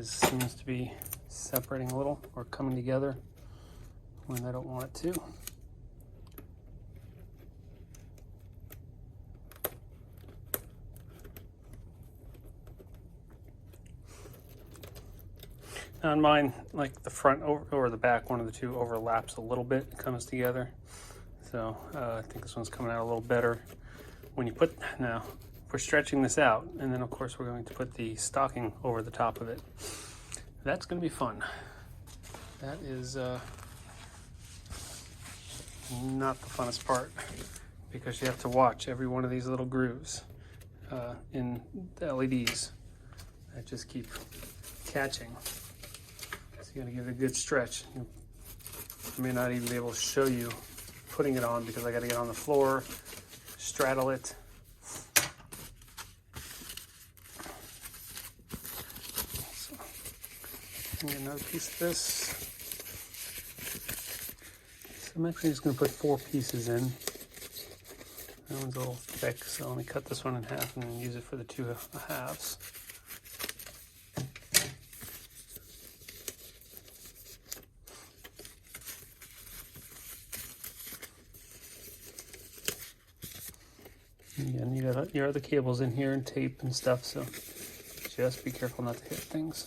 A: seems to be separating a little or coming together when I don't want it to. On mine, like the front or the back, one of the two overlaps a little bit, it comes together. So I think this one's coming out a little better. When you now we're stretching this out, and then of course we're going to put the stocking over the top of it. That's going to be fun. That is not the funnest part, because you have to watch every one of these little grooves in the LEDs that just keep catching. You gotta give it a good stretch. I may not even be able to show you putting it on because I gotta get on the floor, straddle it. So, get another piece of this. So I'm actually just gonna put 4 pieces in. That one's a little thick, so let me cut this one in half and then use it for the 2 halves. Again, you got your other cables in here and tape and stuff, so just be careful not to hit things.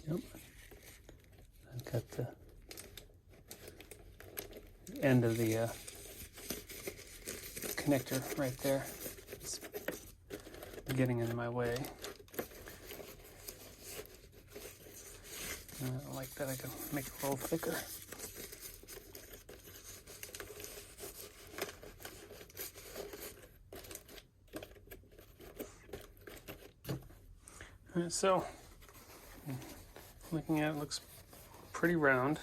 A: Yep. I've got the end of the connector right there. It's getting in my way. And I don't like that. I can make it a little thicker. Alright, so looking at it, looks pretty round.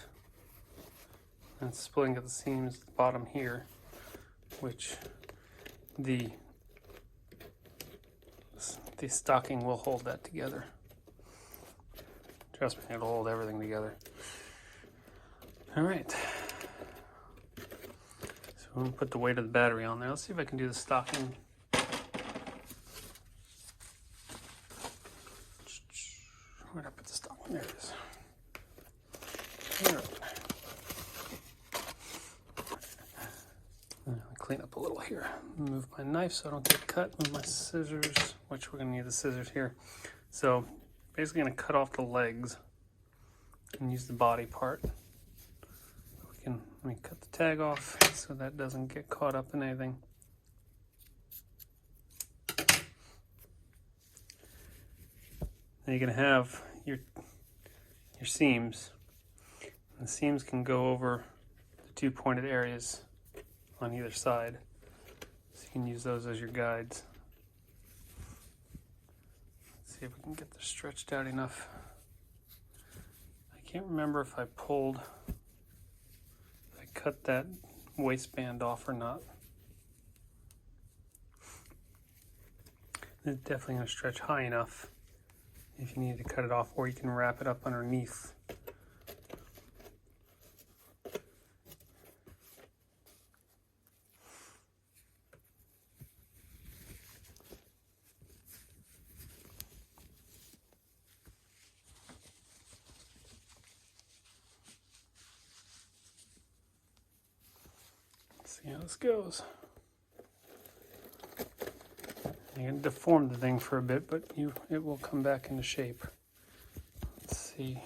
A: And it's splitting at the seams at the bottom here, which the stocking will hold that together. Trust me, it'll hold everything together. Alright. So I'm going to put the weight of the battery on there. Let's see if I can do the stocking. Where'd I put the stocking? There it is. Alright. Clean up a little here. Move my knife so I don't get cut. Move my scissors, which we're going to need the scissors here. So basically going to cut off the legs and use the body part. Let me cut the tag off so that doesn't get caught up in anything. Then you're going to have your seams. And the seams can go over the 2 pointed areas on either side. So you can use those as your guides. Let's see if we can get this stretched out enough. I can't remember if I cut that waistband off or not. It's definitely going to stretch high enough if you need to cut it off, or you can wrap it up underneath. Let's see how this goes. You can deform the thing for a bit, but it will come back into shape. Let's see.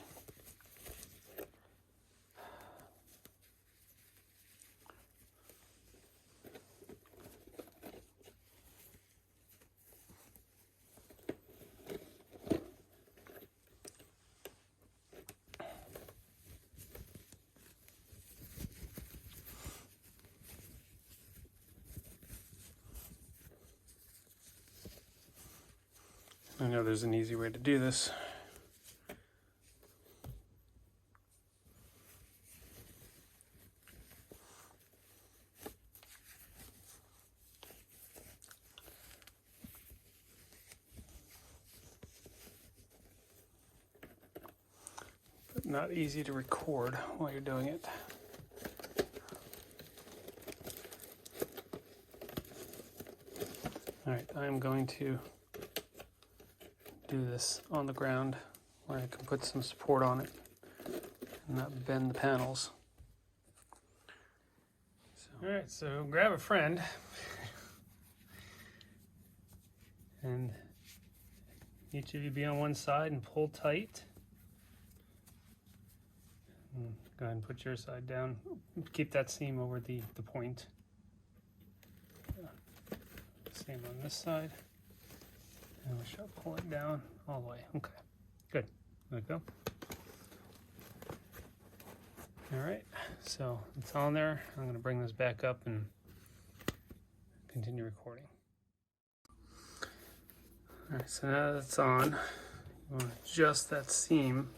A: I know there's an easy way to do this. But not easy to record while you're doing it. All right, I'm going to do this on the ground where I can put some support on it and not bend the panels. All right, so grab a friend and each of you be on one side and pull tight. And go ahead and put your side down. Keep that seam over the point. Same on this side. And we shall pull it down all the way. Okay, good. There we go. All right, so it's on there. I'm going to bring this back up and continue recording. All right, so now that it's on, you want to adjust that seam.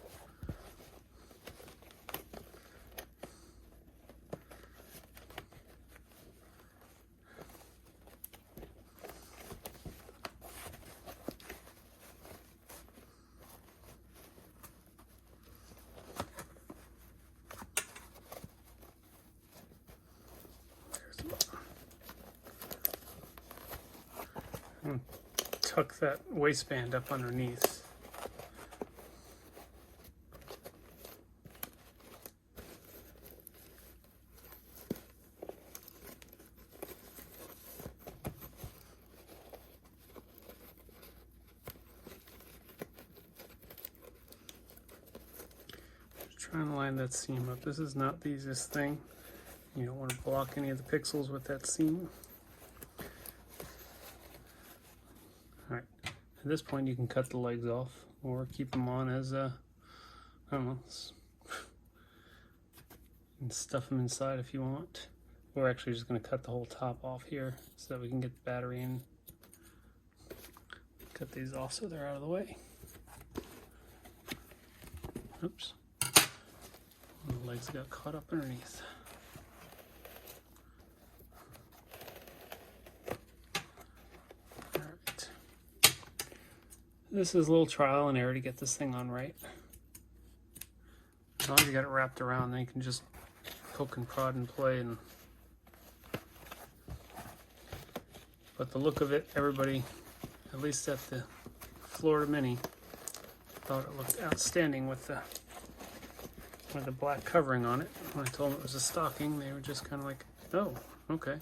A: Tuck that waistband up underneath. Just try and line that seam up. This is not the easiest thing. You don't want to block any of the pixels with that seam. At this point, you can cut the legs off or keep them on as I don't know, and stuff them inside if you want. We're actually just going to cut the whole top off here so that we can get the battery in. Cut these off so they're out of the way. Oops. The legs got caught up underneath. This is a little trial and error to get this thing on right. As long as you got it wrapped around, then you can just poke and prod and play. But the look of it, everybody, at least at the Florida Mini, thought it looked outstanding with the black covering on it. When I told them it was a stocking, they were just kind of like, oh, okay.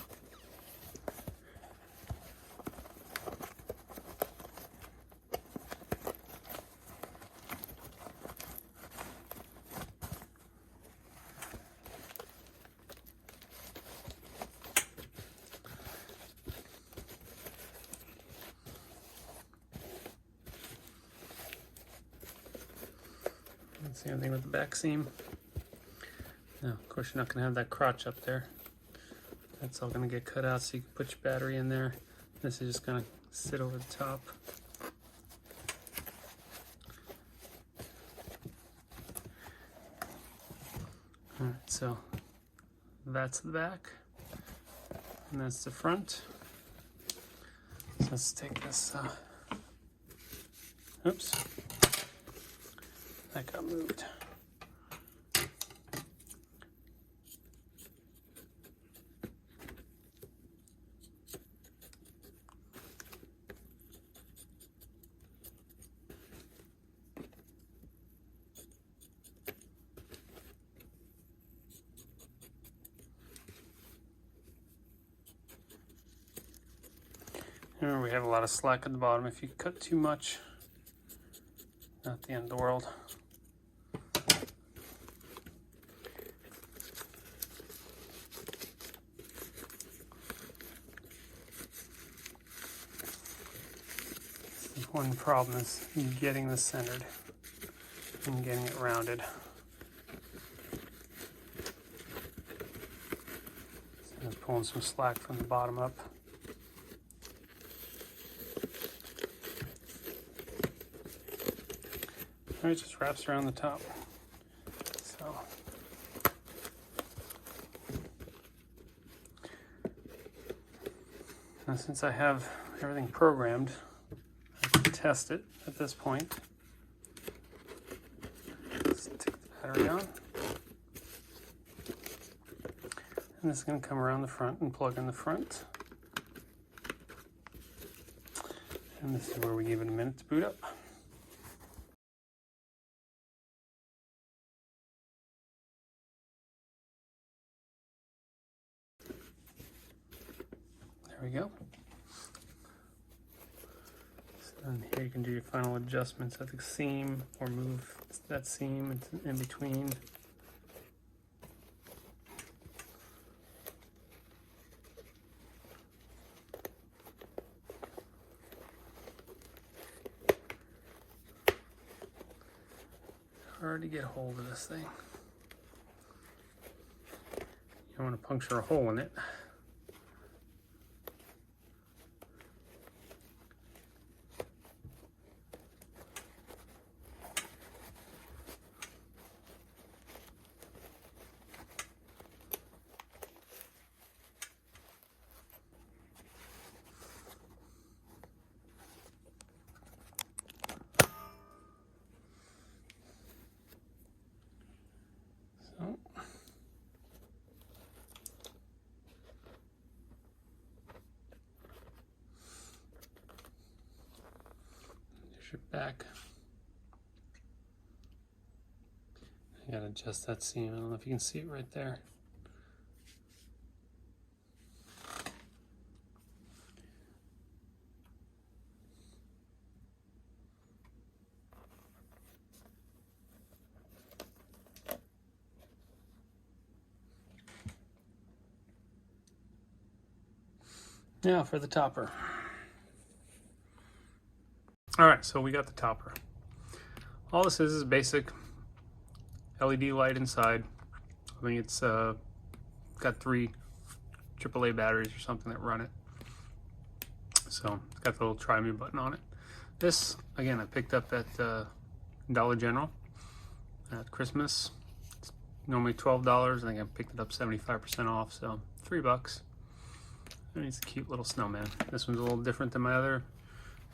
A: Same thing with the back seam. Now, of course, you're not going to have that crotch up there. That's all going to get cut out so you can put your battery in there. This is just going to sit over the top. Alright, so that's the back, and that's the front. So let's take this, oops. That got moved. Remember, we have a lot of slack at the bottom. If you cut too much, not the end of the world. One problem is getting this centered and getting it rounded. So just pulling some slack from the bottom up. It just wraps around the top. So now, since I have everything programmed, I can test it at this point. Let's stick the battery on. And this is going to come around the front and plug in the front. And this is where we give it a minute to boot up. There we go. So then here you can do your final adjustments at the seam or move that seam in between. Hard to get a hold of this thing. You don't want to puncture a hole in it. Your back. I gotta adjust that seam. I don't know if you can see it right there. Now for the topper. All right, so we got the topper. All this is basic LED light inside. I think it's got 3 AAA batteries or something that run it. So it's got the little try me button on it. This, again, I picked up at Dollar General at Christmas. It's normally $12. I think I picked it up 75% off, so $3. And it's a cute little snowman. This one's a little different than my other.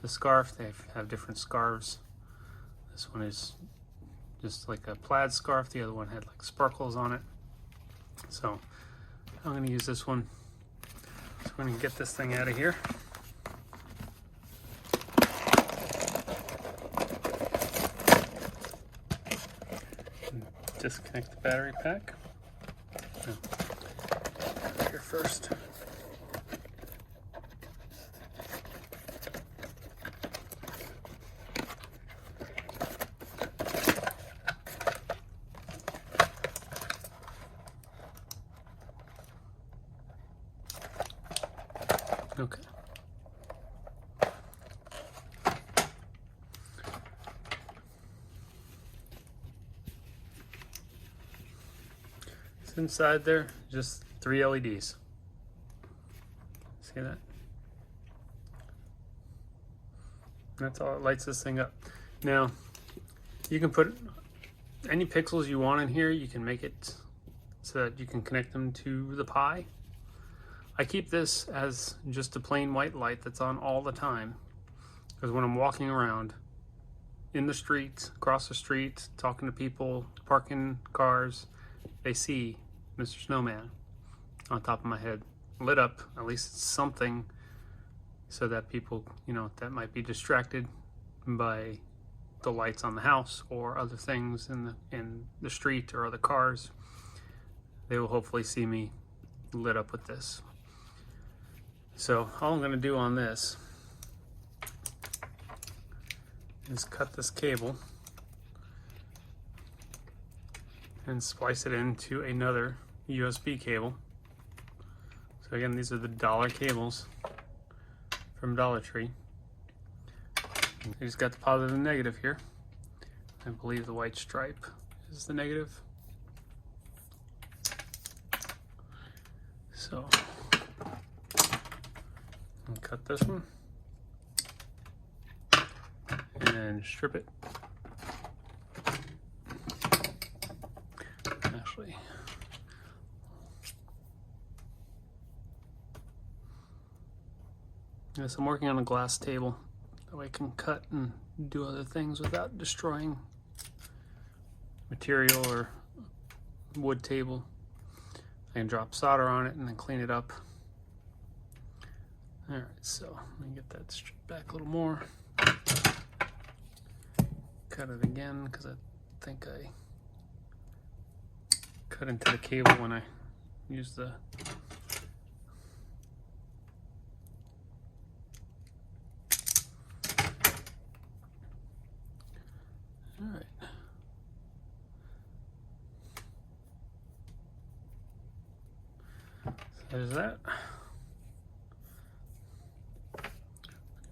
A: The scarf, they have different scarves. This one is just like a plaid scarf. The other one had like sparkles on it. So I'm going to use this one. So we're going to get this thing out of here. And disconnect the battery pack. Here first. Okay. So inside there, just 3 LEDs. See that? That's all it lights this thing up. Now, you can put any pixels you want in here. You can make it so that you can connect them to the Pi. I keep this as just a plain white light that's on all the time, because when I'm walking around in the street, across the street, talking to people, parking cars, they see Mr. Snowman on top of my head, lit up. At least it's something so that people, you know, that might be distracted by the lights on the house or other things in the street or other cars, they will hopefully see me lit up with this. So all I'm going to do on this is cut this cable and splice it into another USB cable. So again, these are the dollar cables from Dollar Tree. He's got the positive and negative here. I believe the white stripe is the negative. So I'll cut this one and strip it. Yes, I'm working on a glass table. That way I can cut and do other things without destroying material or wood table. I can drop solder on it and then clean it up. Alright, so let me get that stripped back a little more. Cut it again because I think I cut into the cable when I used the Alright. So there's that.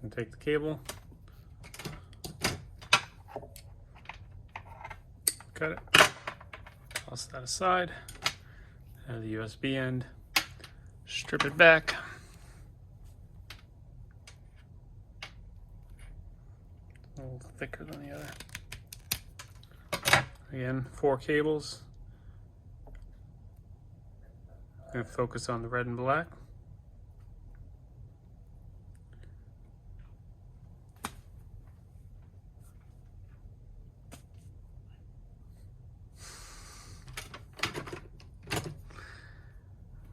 A: And take the cable, cut it, toss that aside, have the USB end, strip it back, a little thicker than the other. Again, 4 cables. I'm going to focus on the red and black.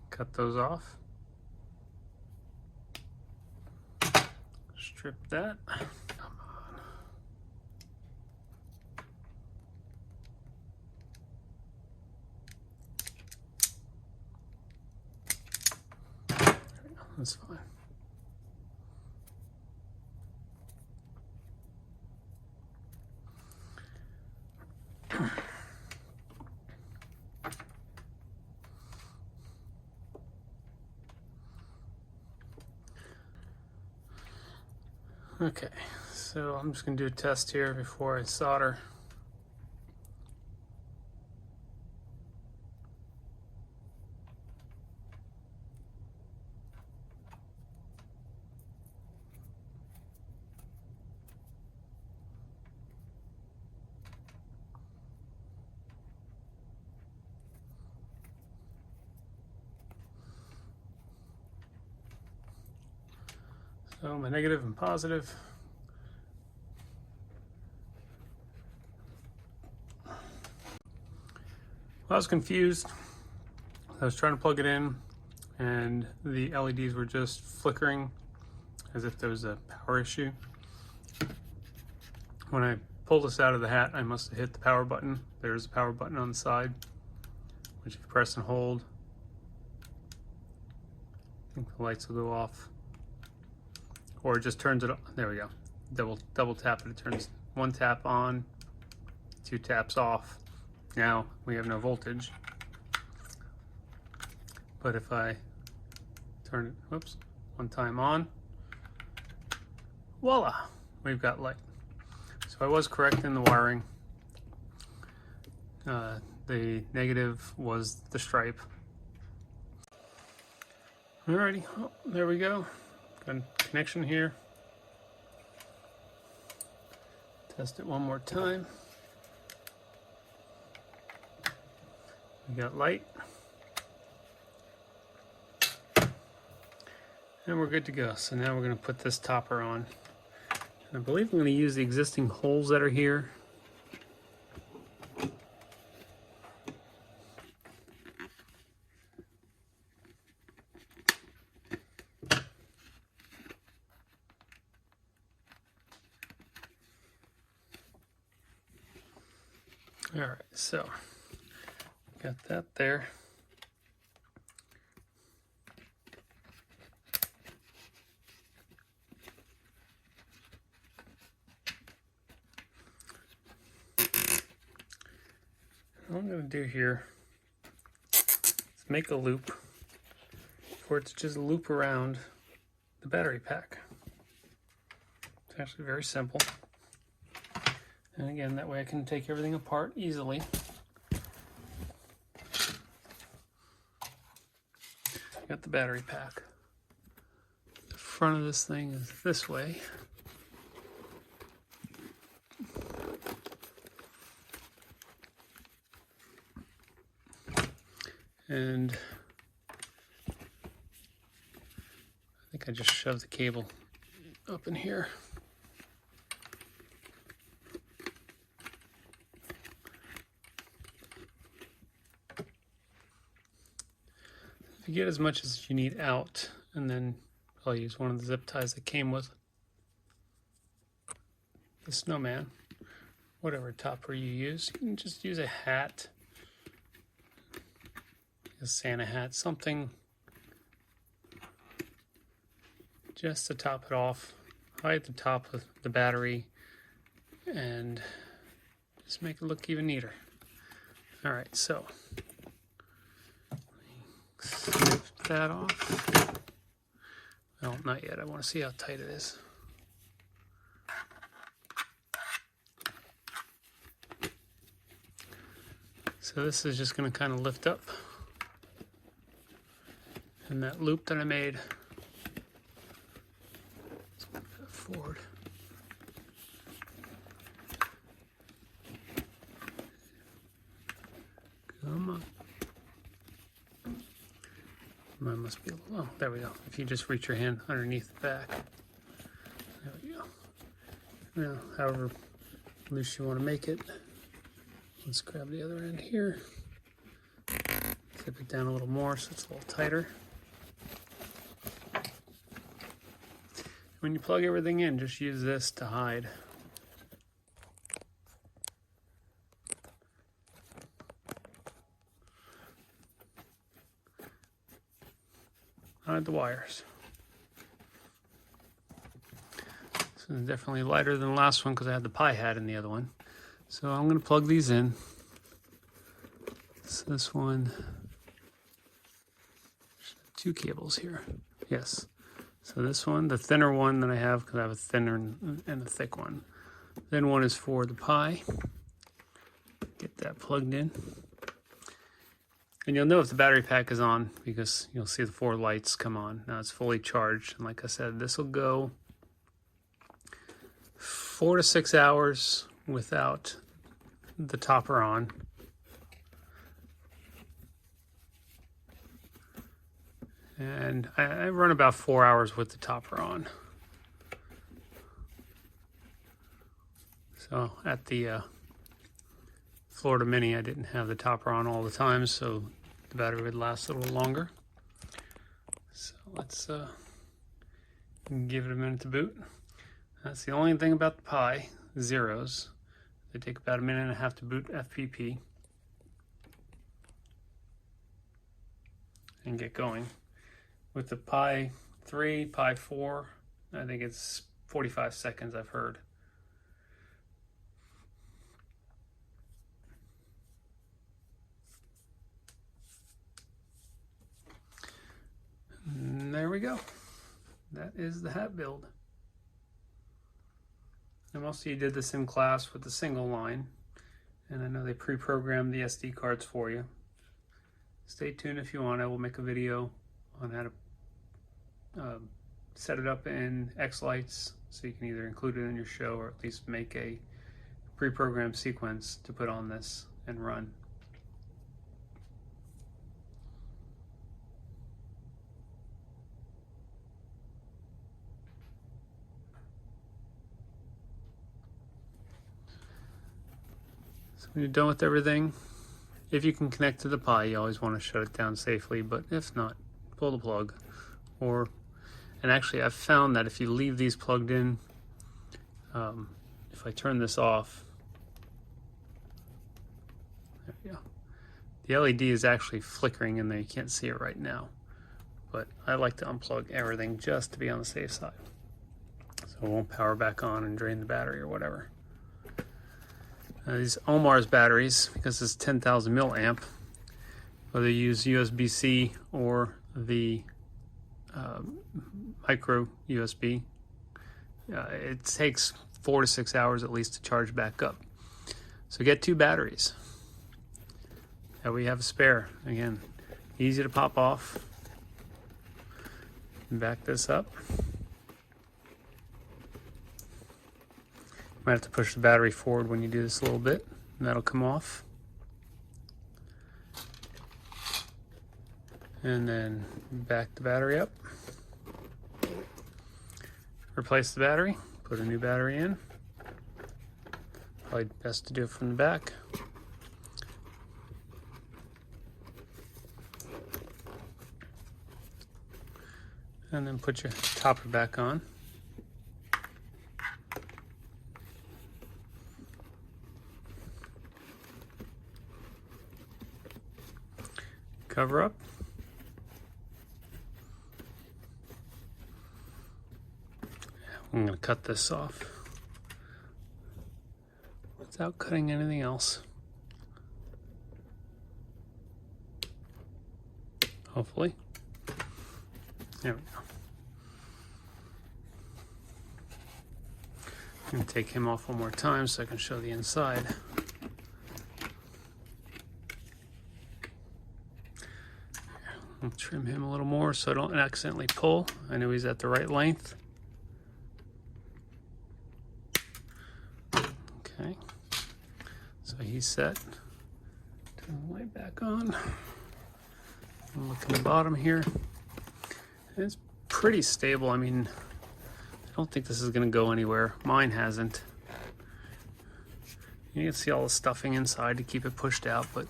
A: Cut those off. Strip that. Come on. That's fine. Okay, so I'm just going to do a test here before I solder. So my negative and positive. I was confused. I was trying to plug it in and the LEDs were just flickering as if there was a power issue. When I pulled this out of the hat, I must have hit the power button. There's a power button on the side, which if you press and hold, I think the lights will go off. Or it just turns it on. There we go. Double tap it. It turns 1 tap on, 2 taps off. Now we have no voltage. But if I turn it, whoops, 1 time on, voila, we've got light. So I was correct in the wiring. The negative was the stripe. Alrighty, oh, there we go. Got a connection here. Test it one more time. We got light. And we're good to go. So now we're going to put this topper on. And I believe I'm going to use the existing holes that are here. All right, so got that there. What I'm going to do here is make a loop for it to just loop around the battery pack. It's actually very simple. And again, that way I can take everything apart easily. Got the battery pack. The front of this thing is this way. And I think I just shoved the cable up in here. If you get as much as you need out, and then I'll use one of the zip ties that came with the Snowman, whatever topper you use. You can just use a hat, a Santa hat, something just to top it off, hide the top of the battery, and just make it look even neater. All right, so snip that off. Well, not yet. I want to see how tight it is. So this is just going to kind of lift up. And that loop that I made, let's move that forward. Come on. Mine must be a little, oh, there we go. If you just reach your hand underneath the back. There we go. Now, however loose you want to make it. Let's grab the other end here. Zip it down a little more so it's a little tighter. When you plug everything in, just use this to hide. Hide the wires. This is definitely lighter than the last one because I had the pie hat in the other one. So I'm going to plug these in. So this one, two cables here. Yes. So this one, the thinner one that I have, because I have a thinner and a thick one. Then one is for the pie. Get that plugged in. And you'll know if the battery pack is on because you'll see the 4 lights come on. Now it's fully charged. And like I said, this will go 4 to 6 hours without the topper on. And I run about 4 hours with the topper on. So at the Florida Mini, I didn't have the topper on all the time, so the battery would last a little longer. So let's give it a minute to boot. That's the only thing about the Pi Zeros. They take about a minute and a half to boot FPP and get going. With the Pi 3, Pi 4, I think it's 45 seconds I've heard. And there we go. That is the hat build. And most of you did this in class with the single line. And I know they pre-programmed the SD cards for you. Stay tuned if you want. I will make a video on how to set it up in xLights so you can either include it in your show or at least make a pre-programmed sequence to put on this and run. So when you're done with everything, if you can connect to the Pi, you always want to shut it down safely, but if not, pull the plug. And actually I've found that if you leave these plugged in, if I turn this off, there we go. The LED is actually flickering in there. You can't see it right now, but I like to unplug everything just to be on the safe side. So it won't power back on and drain the battery or whatever. These Omars batteries, because it's 10,000 milliamp, whether you use USB-C or the MicroUSB, it takes 4 to 6 hours at least to charge back up. So get 2 batteries. Now we have a spare. Again, easy to pop off. Back this up. Might have to push the battery forward when you do this a little bit, and that'll come off. And then back the battery up. replace the battery, put a new battery in. Probably best to do it from the back. And then put your topper back on. Cover up. I'm going to cut this off without cutting anything else. Hopefully. There we go. I'm going to take him off one more time so I can show the inside. I'll trim him a little more so I don't accidentally pull. I know he's at the right length. Okay, so he's set. Turn the light back on. Look at the bottom here. It's pretty stable. I mean, I don't think this is going to go anywhere. Mine hasn't. You can see all the stuffing inside to keep it pushed out, but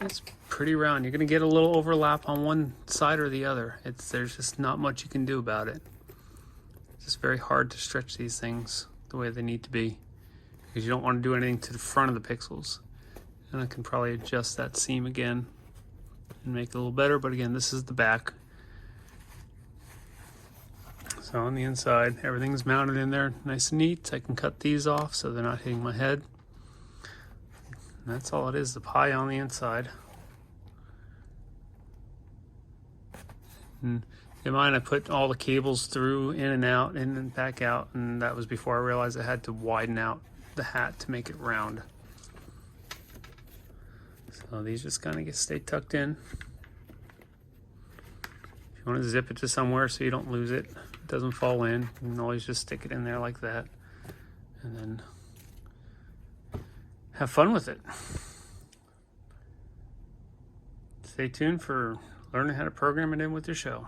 A: it's pretty round. You're going to get a little overlap on one side or the other. There's just not much you can do about it. It's just very hard to stretch these things the way they need to be, because you don't want to do anything to the front of the pixels. And I can probably adjust that seam again and make it a little better, but again, this is the back. So on the inside, everything's mounted in there nice and neat. I can cut these off so they're not hitting my head. And that's all it is, the pie on the inside. And in mine, I put all the cables through, in and out, in and back out, and that was before I realized I had to widen out the hat to make it round. So these just kind of stay tucked in. If you want to zip it to somewhere so you don't lose it, it doesn't fall in, you can always just stick it in there like that, and then have fun with it. Stay tuned for learning how to program it in with your show.